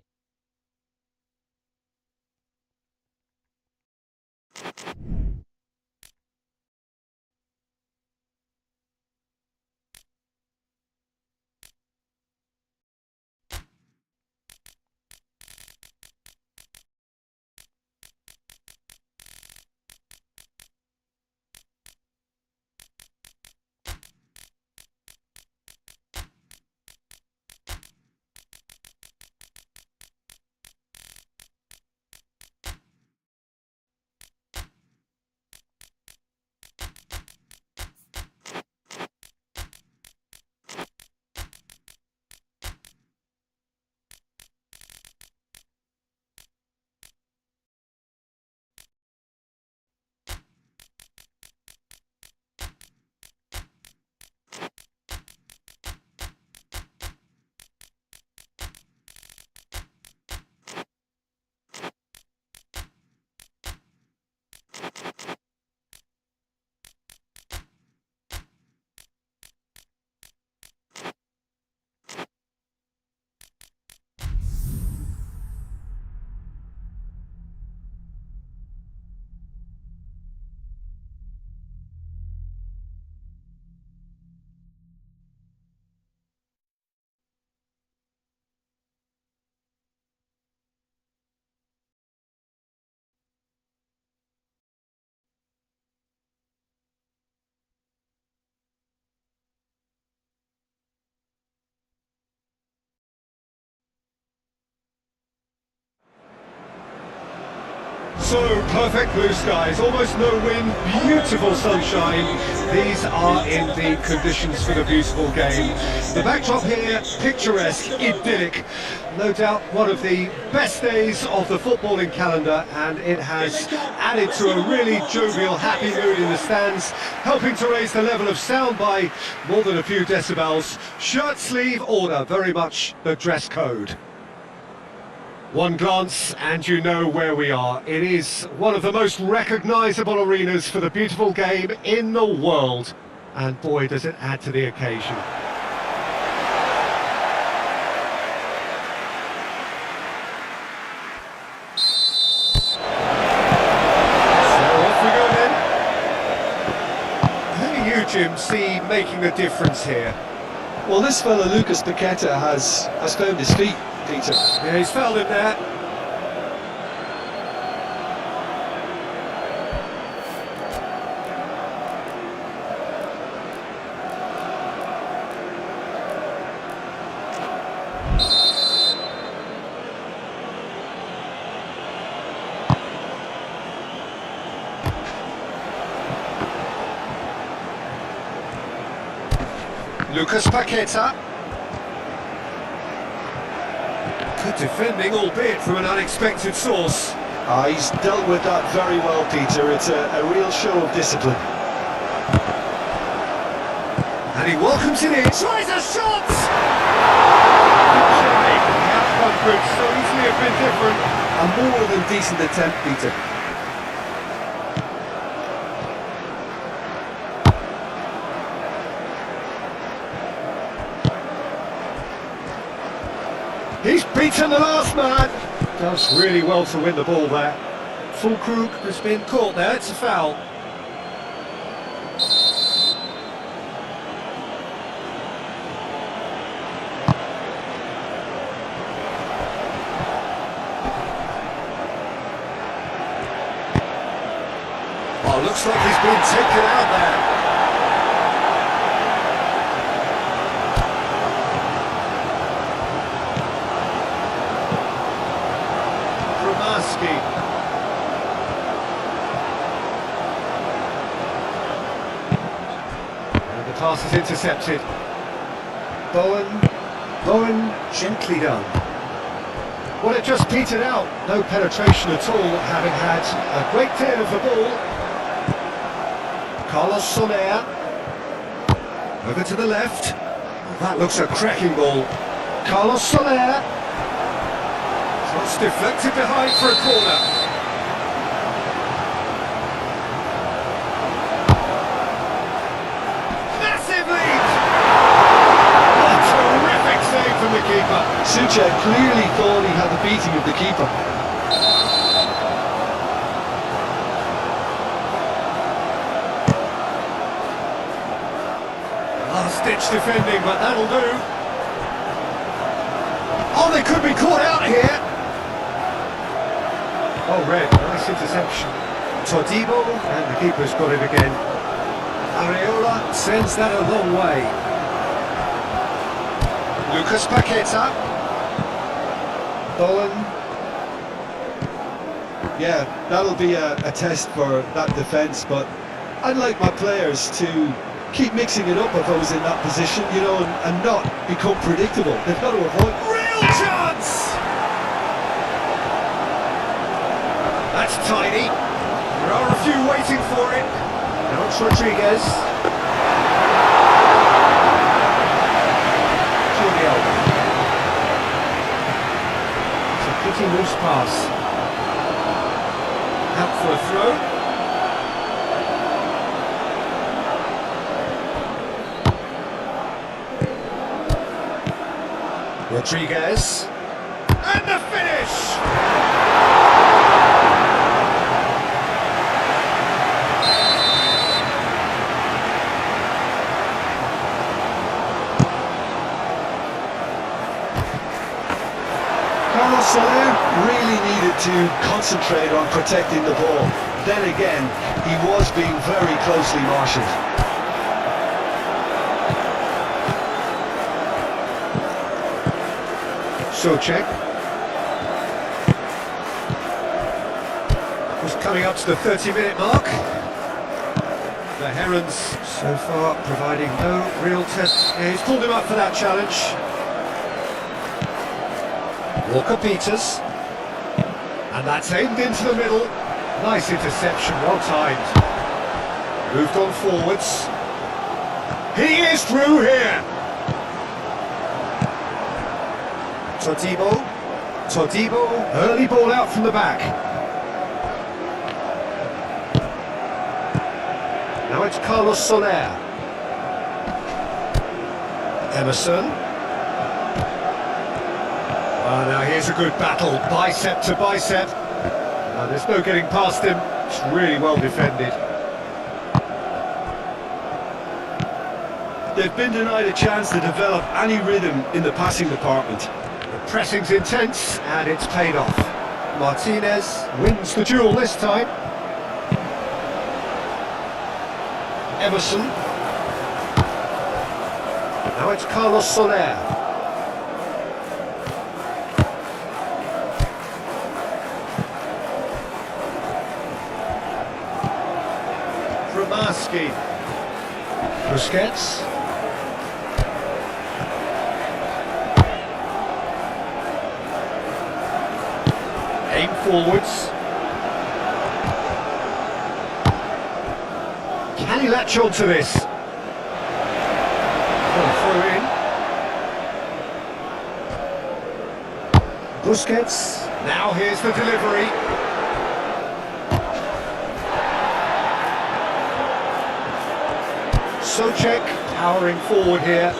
[SPEAKER 1] So, perfect blue skies, almost no wind, beautiful sunshine. These are indeed conditions for the beautiful game. The backdrop here, picturesque, idyllic. No doubt one of the best days of the footballing calendar, and it has added to a really jovial, happy mood in the stands, helping to raise the level of sound by more than a few decibels. Shirt sleeve order, very much the dress code. One glance and you know where we are. It is one of the most recognisable arenas for the beautiful game in the world. And boy, does it add to the occasion. So off we go then. Who do you, Jim, see making the difference here?
[SPEAKER 2] Well, this fella, Lucas Paqueta, has found his feet, Peter.
[SPEAKER 1] Yeah, he's fouled him there. Lucas Paqueta. Good defending, albeit from an unexpected source.
[SPEAKER 2] He's dealt with that very well, Peter. It's a real show of discipline.
[SPEAKER 1] And he welcomes it in. Tries a shot! The outcome could so easily have been different.
[SPEAKER 2] A more than decent attempt, Peter.
[SPEAKER 1] He's beaten the last man. Does really well to win the ball there. Fulkrug has been caught there. It's a foul. Oh, looks like he's been taken out there. And the pass is intercepted. Bowen gently done. Well, it just petered out. No penetration at all, having had a great deal of the ball. Carlos Soler. Over to the left. That looks a cracking ball. Carlos Soler. It's deflected behind for a corner. Massive lead! A terrific save from the keeper.
[SPEAKER 2] Suchek clearly thought he had the beating of the keeper.
[SPEAKER 1] Last-ditch defending, but that'll do. Oh, they could be caught out here. Oh, red, nice interception. Todibo, and the keeper's got it again. Areola sends that a long way. Lucas Paqueta. Bowen.
[SPEAKER 2] Yeah, that'll be a test for that defence, but I'd like my players to keep mixing it up if I was in that position, you know, and not become predictable. They've got to avoid...
[SPEAKER 1] Real chance! That's tiny. There are a few waiting for it. Now it's Rodriguez. Juliel. It's a pretty loose pass. Out for a throw. Rodriguez. And the finish!
[SPEAKER 2] Carlos Soler really needed to concentrate on protecting the ball. Then again, he was being very closely marshalled.
[SPEAKER 1] Socek. Coming up to the 30-minute mark. The Herons so far providing no real test. Yeah, he's pulled him up for that challenge. Walker-Peters. And that's aimed into the middle. Nice interception, well timed. Moved on forwards. He is through here. Todibo, early ball out from the back. Now it's Carlos Soler. Emerson. Now here's a good battle, bicep to bicep. There's no getting past him, it's really well defended.
[SPEAKER 3] They've been denied a chance to develop any rhythm in the passing department.
[SPEAKER 1] The pressing's intense, and it's paid off. Martinez wins the duel this time. Emerson. Now it's Carlos Soler. Romaski. Busquets. Aim forwards. Can he latch on to this? Throw in. Busquets. Now here's the delivery. Socek powering forward here.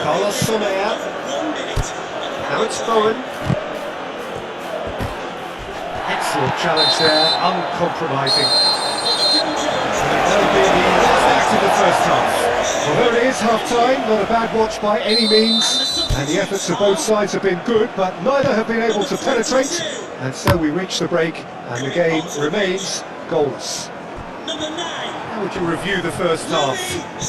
[SPEAKER 1] Carlos Soler. Now it's Bowen. Excellent challenge there, uncompromising. That'll be the last act of the first half. Well, there it is, half-time, not a bad watch by any means. And the efforts of both sides have been good, but neither have been able to penetrate. And so we reach the break, and the game remains goalless. How would you review the first half?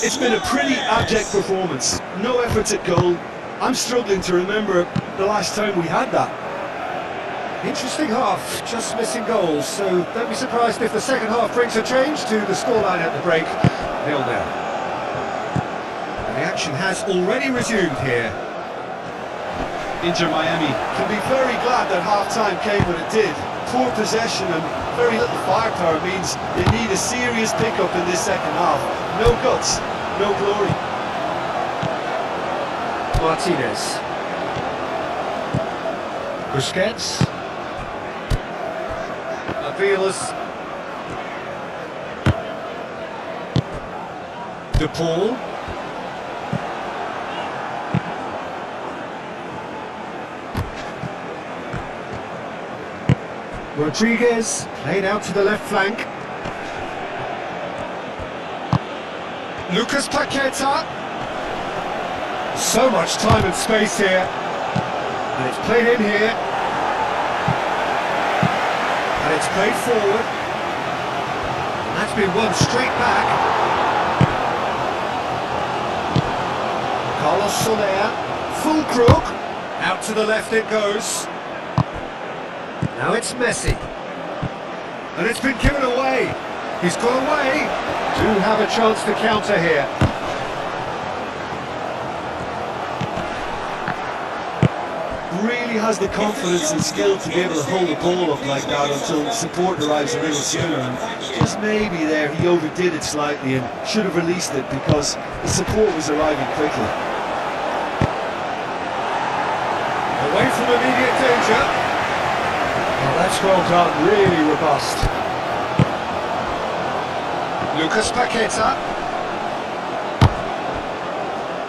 [SPEAKER 3] It's been a pretty abject performance. No efforts at goal. I'm struggling to remember the last time we had that.
[SPEAKER 1] Interesting half, just missing goals, so don't be surprised if the second half brings a change to the scoreline at the break, 0-0. And the action has already resumed here.
[SPEAKER 3] Inter Miami can be very glad that half-time came when it did. Poor possession and very little firepower means they need a serious pickup in this second half. No guts, no glory.
[SPEAKER 1] Martinez. Busquets. Avilas. De Paul. Rodriguez, played out to the left flank. Lucas Paqueta. So much time and space here. And it's played in here. And it's played forward. And that's been won straight back. Carlos Soler. Full crook. Out to the left it goes. Now it's Messi. And it's been given away. He's gone away. Do have a chance to counter here.
[SPEAKER 3] Really has the confidence and skill to be able to hold the ball up like that until support arrives a little sooner. And just maybe there he overdid it slightly and should have released it because the support was arriving quickly.
[SPEAKER 1] Away from immediate danger. Well, that's well done, really robust. Lucas Paqueta.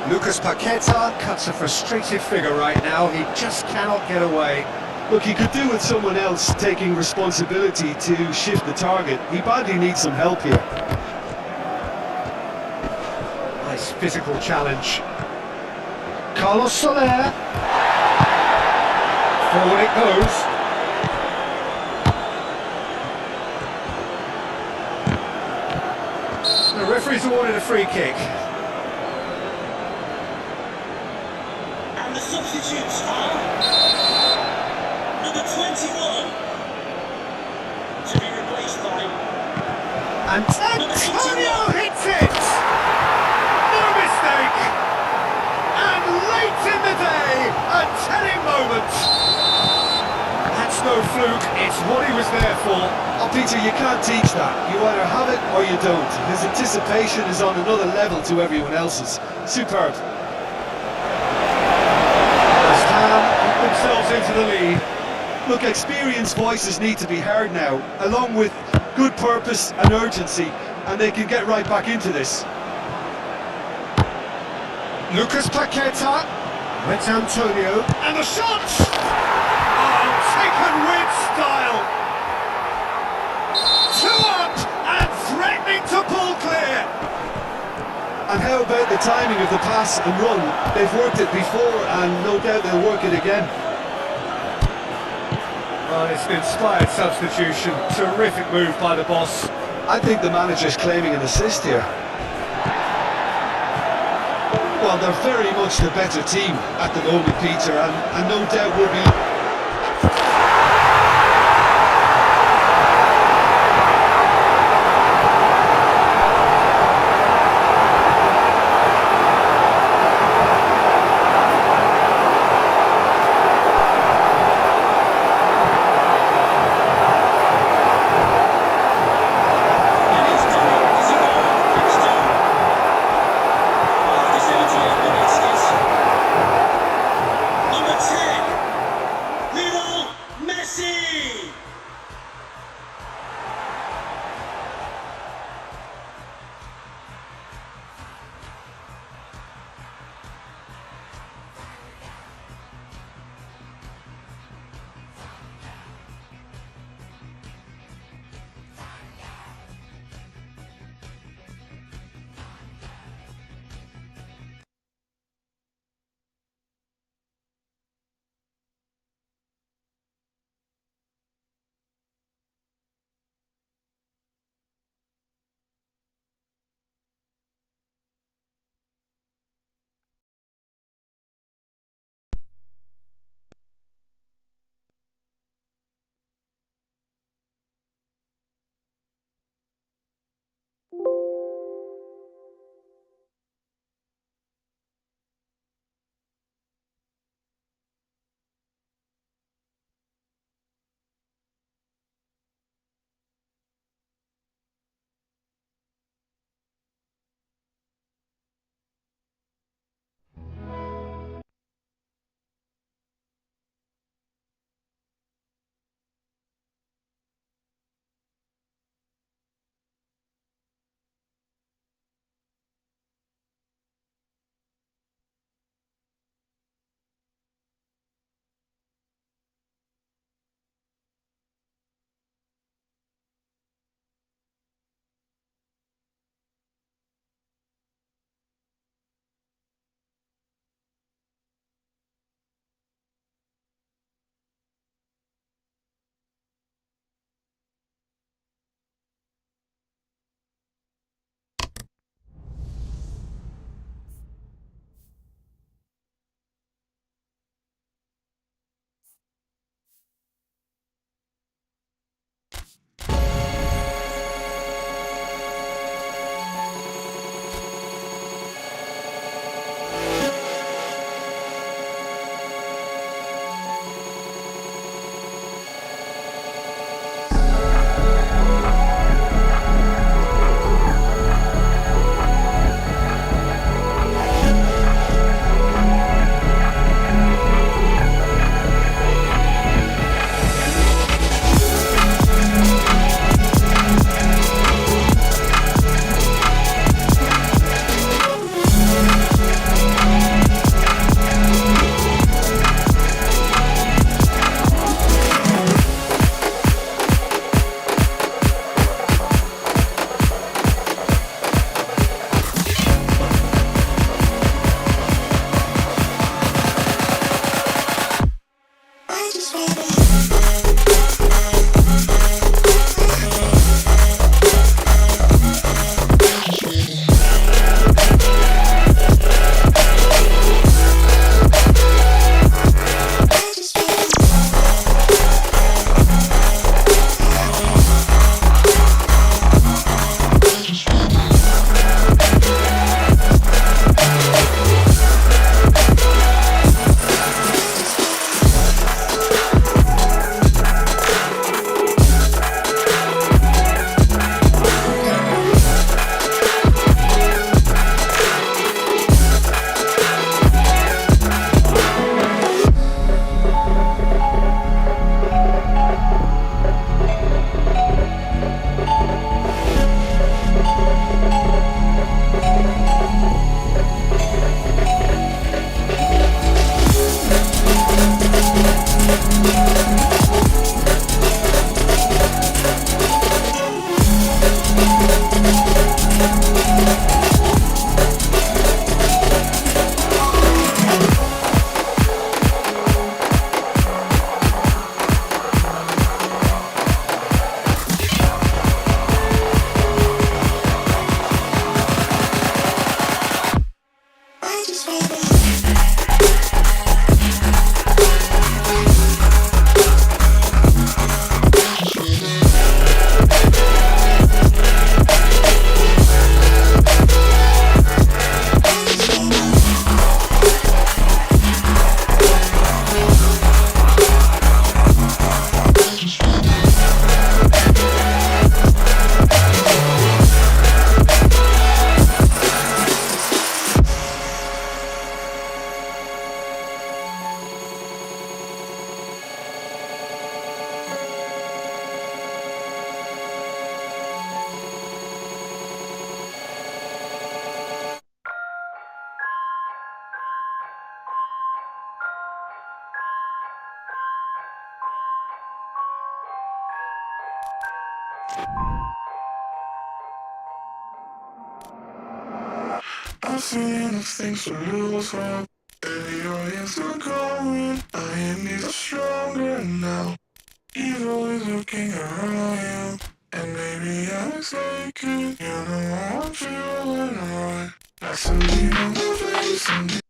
[SPEAKER 1] Lucas Paqueta cuts a frustrated figure right now, he just cannot get away.
[SPEAKER 3] Look, he could do with someone else taking responsibility to shift the target. He badly needs some help here.
[SPEAKER 1] Nice physical challenge. Carlos Soler. Forward it goes. The referee's awarded a free kick.
[SPEAKER 4] And the substitutes are number 21,
[SPEAKER 1] And Antonio hits it! No mistake! And late in the day, a telling moment. That's no fluke, it's what he was there for.
[SPEAKER 3] Oh, Peter, you can't teach that. You either have it or you don't. His anticipation is on another level to everyone else's. Superb.
[SPEAKER 1] West Ham put themselves into the lead.
[SPEAKER 3] Look, experienced voices need to be heard now, along with good purpose and urgency, and they can get right back into this.
[SPEAKER 1] Lucas Paqueta, it's Antonio, and the shot! Oh, taken with style! 2 up and threatening to pull clear!
[SPEAKER 3] And how about the timing of the pass and run? They've worked it before, and no doubt they'll work it again.
[SPEAKER 1] Well, it's an inspired substitution, terrific move by the boss.
[SPEAKER 3] I think the manager's claiming an assist here. Well, they're very much the better team at the moment, Peter, and no doubt will be...
[SPEAKER 5] I've seen enough things to lose hope. The audience are going. I need a stronger now. Evil is looking around you. And maybe I'm mistaken. You know I'm feeling right. I still need on my face and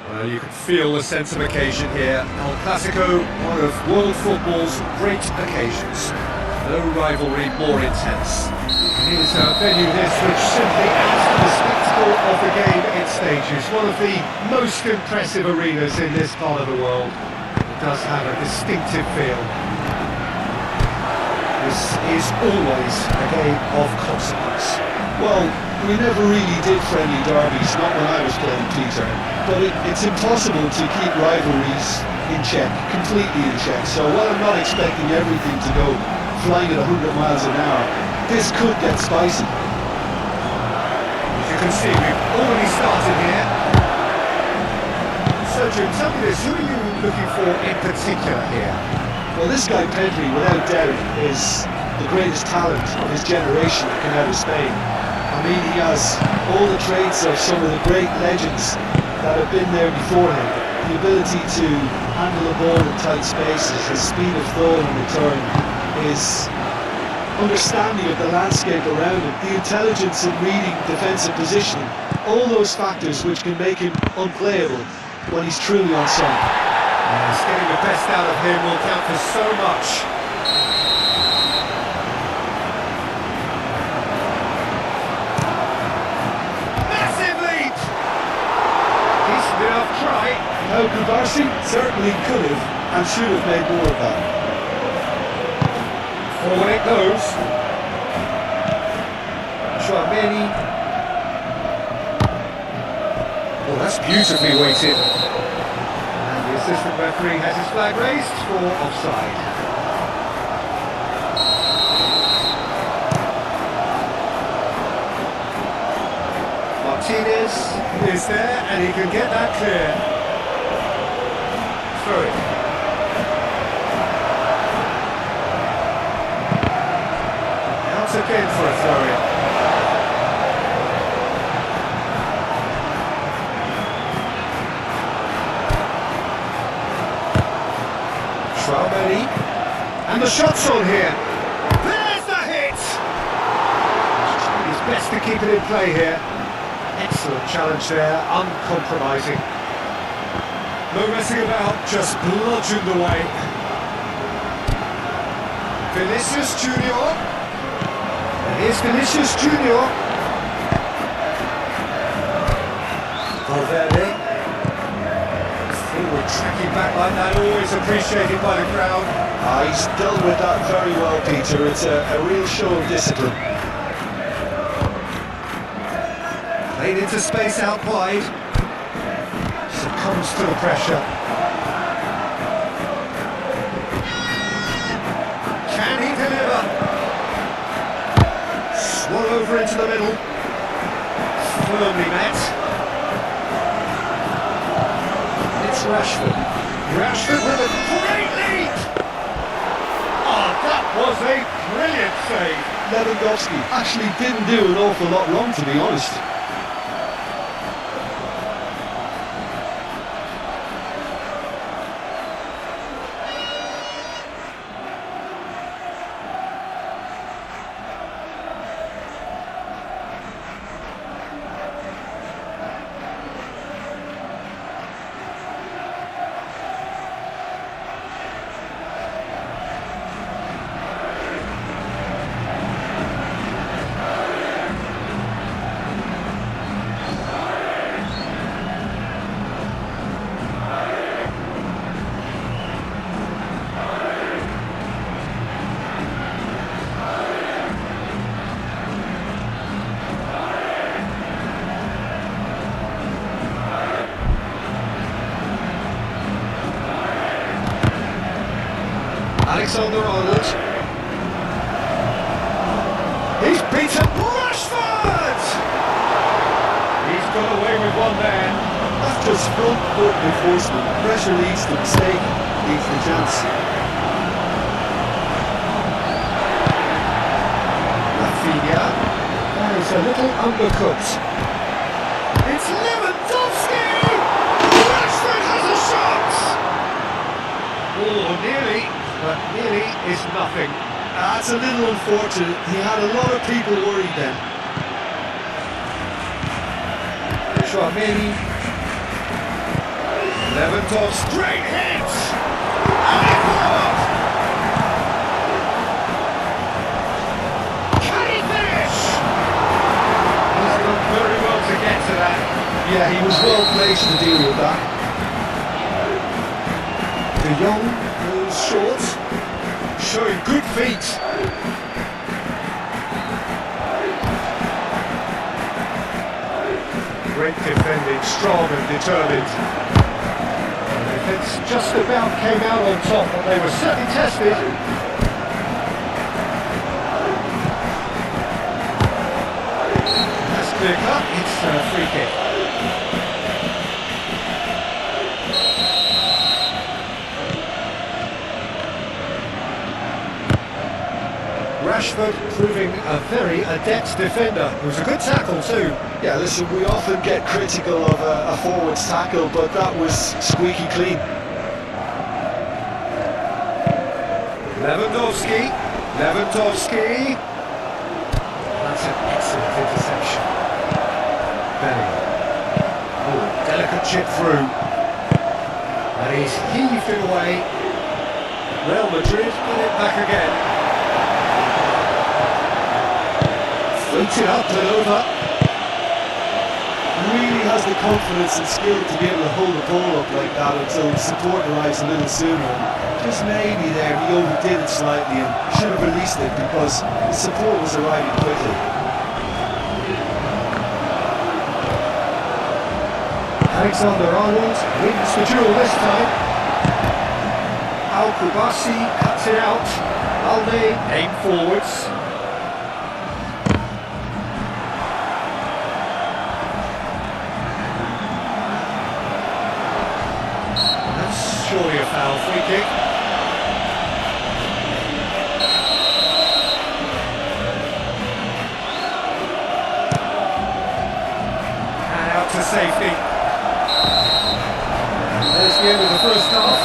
[SPEAKER 1] Well, you can feel the sense of occasion here. El Clasico, one of world football's great occasions. No rivalry more intense. Here's a venue this which simply adds to the spectacle of the game it stages. One of the most impressive arenas in this part of the world. It does have a distinctive feel. This is always a game of consequence.
[SPEAKER 3] Well, we never really did friendly derbies, not when I was playing, Peter. But it's impossible to keep rivalries in check, completely in check. So while I'm not expecting everything to go flying at 100 miles an hour, this could get spicy.
[SPEAKER 1] As you can see, we've already started here. So Jim, tell me this, who are you looking for in particular here?
[SPEAKER 3] Well, this guy Pedri, without doubt, is the greatest talent of his generation that came out of Spain. I mean, he has all the traits of some of the great legends that have been there before him. The ability to handle the ball in tight spaces, his speed of thought and return, his understanding of the landscape around him, the intelligence in reading defensive positioning, all those factors which can make him unplayable when he's truly on song.
[SPEAKER 1] Yes, getting the best out of him will count for so much. Try.
[SPEAKER 3] Now, Kubarsi certainly could have and should have made more of that.
[SPEAKER 1] Forward it goes. Chouameni. Oh, that's beautifully weighted. And the assistant referee has his flag raised for offside. Martinez is there and he can get that clear. Throw it. Out again for a throw-in. Chouameni. And the shot's on here. There's the hit! He's best to keep it in play here. Excellent challenge there, uncompromising. No messing about, just bludgeoned away. Vinicius Junior. Here's Vinicius Junior. Valverde. Forward tracking back like that, always appreciated by the crowd.
[SPEAKER 2] He's dealt with that very well, Peter. It's a real show of discipline.
[SPEAKER 1] Played into space out wide. Succumbs to the pressure. Can he deliver? Swung over into the middle. Firmly met. It's Rashford. Rashford with a great leap! Oh, that was a brilliant save.
[SPEAKER 2] Lewandowski actually didn't do an awful lot wrong, to be honest.
[SPEAKER 1] Alexander-Arnold. He's beaten Rashford! He's got away with one there.
[SPEAKER 2] That's just front foot enforcement. Pressure leads to mistake, leads to chance.
[SPEAKER 1] Rafinha. That is a little undercooked. It's Lewandowski! Rashford has a shot! Oh, nearly. But nearly is nothing.
[SPEAKER 2] That's a little unfortunate. He had a lot of people worried then.
[SPEAKER 1] Chouameni. Lewandowski. Great hit! And it worked! Can he finish? He's done very well to get to that.
[SPEAKER 2] Yeah, he was well placed to deal with that.
[SPEAKER 1] De Jong goes short, showing good feet. Great defending, strong and determined. The defence just about came out on top, but they were certainly tested. That's clear cut, it's a free kick. Rashford proving a very adept defender. It was a good tackle too.
[SPEAKER 2] Yeah, listen, we often get critical of a forward's tackle, but that was squeaky clean.
[SPEAKER 1] Lewandowski. That's an excellent interception. Bellingham. Oh, delicate chip through. And he's heaved it away. Real Madrid get it back again. Floats it up and over.
[SPEAKER 2] Really has the confidence and skill to be able to hold the ball up like that until support arrives a little sooner. And just maybe there he overdid it slightly and should have released it because the support was arriving quickly.
[SPEAKER 1] Alexander-Arnold wins the duel this time. Al-Kubasi cuts it out. Alde aim forwards. Surely a foul, free kick. And out to safety. And there's the end of the first half.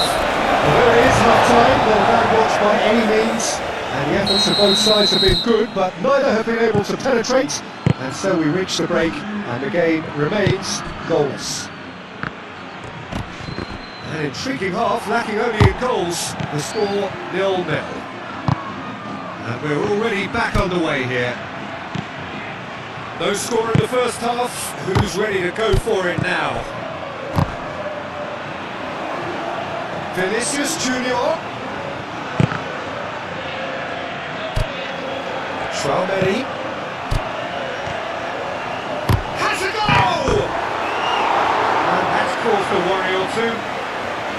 [SPEAKER 1] Well, there it is, half-time. Not a bad watch by any means. And the efforts of both sides have been good, but neither have been able to penetrate. And so we reach the break, and the game remains goalless. An intriguing half, lacking only in goals. The score 0-0. And we're already back underway here. No score in the first half. Who's ready to go for it now? Vinicius Junior. Traoré. Has a goal! And that's caused a worry or two.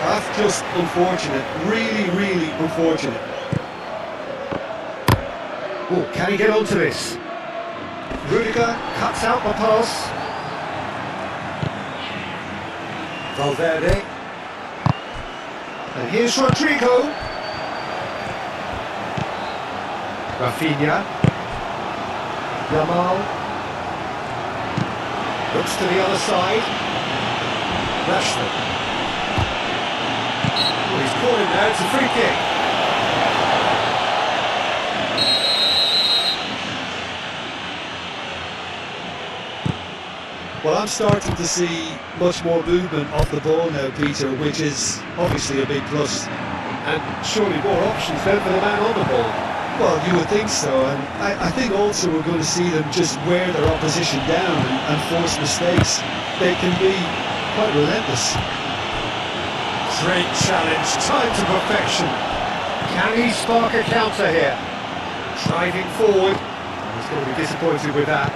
[SPEAKER 3] That's just unfortunate, really unfortunate.
[SPEAKER 1] Oh, can he get onto this? Rudiger cuts out the pass. Valverde. And here's Rodrigo. Rafinha. Yamal. Looks to the other side. Rashford. Well, he's caught him now, it's a free kick.
[SPEAKER 3] Well, I'm starting to see much more movement off the ball now, Peter, which is obviously a big plus.
[SPEAKER 1] And surely more options then for the man on the ball.
[SPEAKER 3] Well, you would think so, and I think also we're going to see them just wear their opposition down and force mistakes. They can be quite relentless.
[SPEAKER 1] Great challenge, time to perfection. Can he spark a counter here? Driving forward. He's going to be disappointed with that.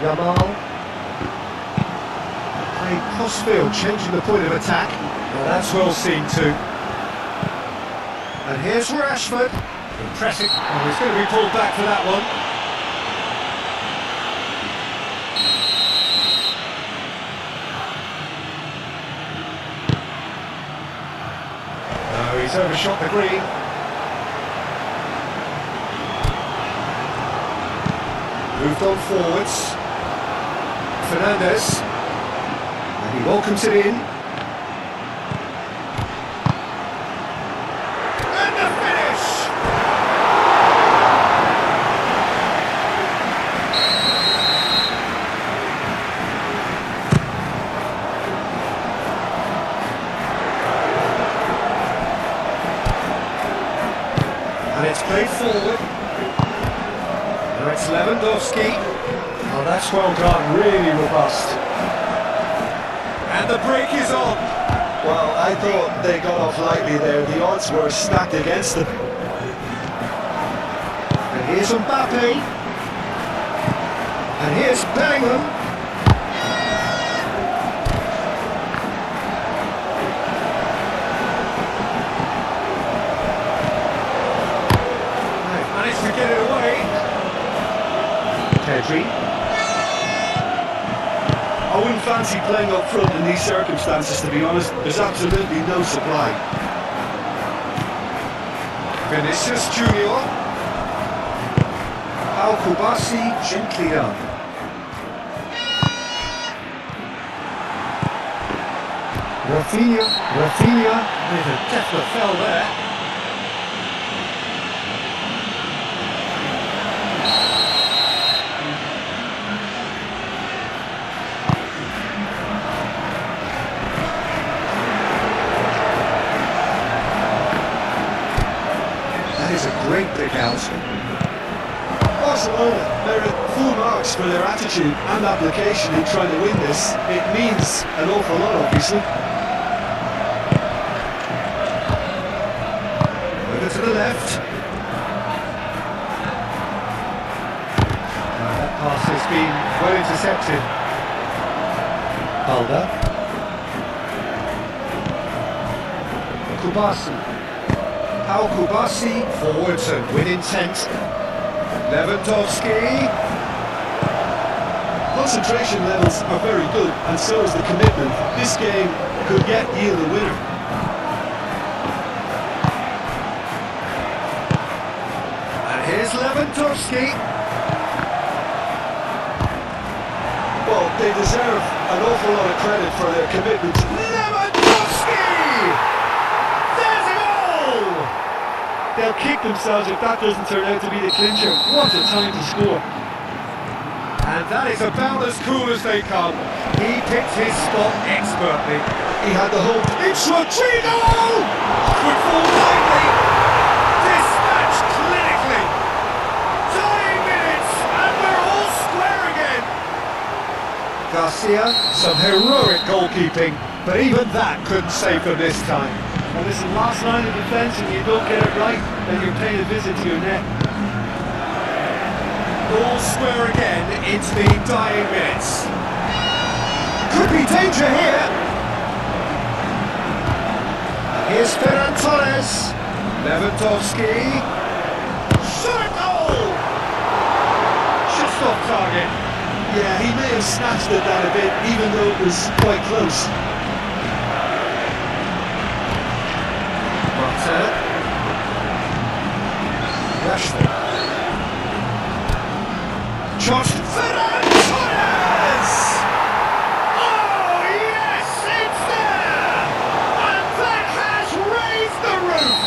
[SPEAKER 1] Yamal. Playing cross-field, changing the point of attack. Well, that's well seen too. And here's Rashford. Impressive. Oh, he's going to be pulled back for that one. No, he's overshot the green. Moved on forwards. Fernandes. And he welcomes it in. And the finish! And it's played forward. Now it's Lewandowski. Oh, that's well done, really robust. And the break is on.
[SPEAKER 3] Well, I thought they got off lightly there. The odds were stacked against them.
[SPEAKER 1] And here's Mbappe. And here's Bellingham. They've managed to get it away. Pedri.
[SPEAKER 3] I wouldn't fancy playing up front in these circumstances, to be honest. There's absolutely no supply.
[SPEAKER 1] Vinicius Junior. Al-Kubasi gently done. Rafinha with a definite foul there. That is a great pick out.
[SPEAKER 3] Barcelona merit full marks for their attitude and application in trying to win this. It means an awful lot, obviously.
[SPEAKER 1] Over to the left. That pass has been well intercepted. Balda. Kubasi. Al-Kubasi forwards and with intent. Lewandowski.
[SPEAKER 3] Concentration levels are very good, and so is the commitment. This game could yet yield a winner.
[SPEAKER 1] And here's Lewandowski.
[SPEAKER 3] Well, they deserve an awful lot of credit for their commitment.
[SPEAKER 1] Lewandowski! There's a goal!
[SPEAKER 3] They'll kick themselves if that doesn't turn out to be the clincher. What a time to score.
[SPEAKER 1] And that is about as cool as they come. He picked his spot expertly.
[SPEAKER 2] He had the hope.
[SPEAKER 1] It's Rodrigo! Would fall lightly. Dispatched clinically. Dying minutes, and we're all square again. Garcia, some heroic goalkeeping, but even that couldn't save them this time.
[SPEAKER 2] And listen, last line of defence, and you don't get it right, then you're paying a visit to your net.
[SPEAKER 1] All square again into the dying minutes. Could be danger here. Here's Ferran Torres. Lewandowski. Shot goal! Just off target.
[SPEAKER 2] Yeah, he may have snatched at that a bit, even though it was quite close.
[SPEAKER 1] Marta. Rashford. Shot. Ferran Torres! Oh yes, it's there! And that has raised the roof!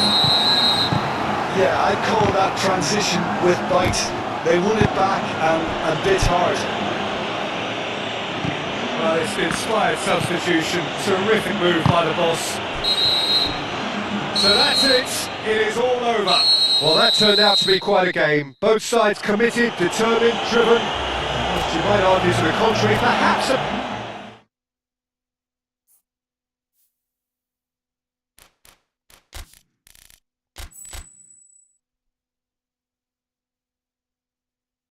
[SPEAKER 2] Yeah, I'd call that transition with bite. They won it back and a bit hard.
[SPEAKER 1] Well, it's an inspired substitution. Terrific move by the boss. So that's it. It is all over. Well, that turned out to be quite a game. Both sides committed, determined, driven. You might argue to the contrary, perhaps a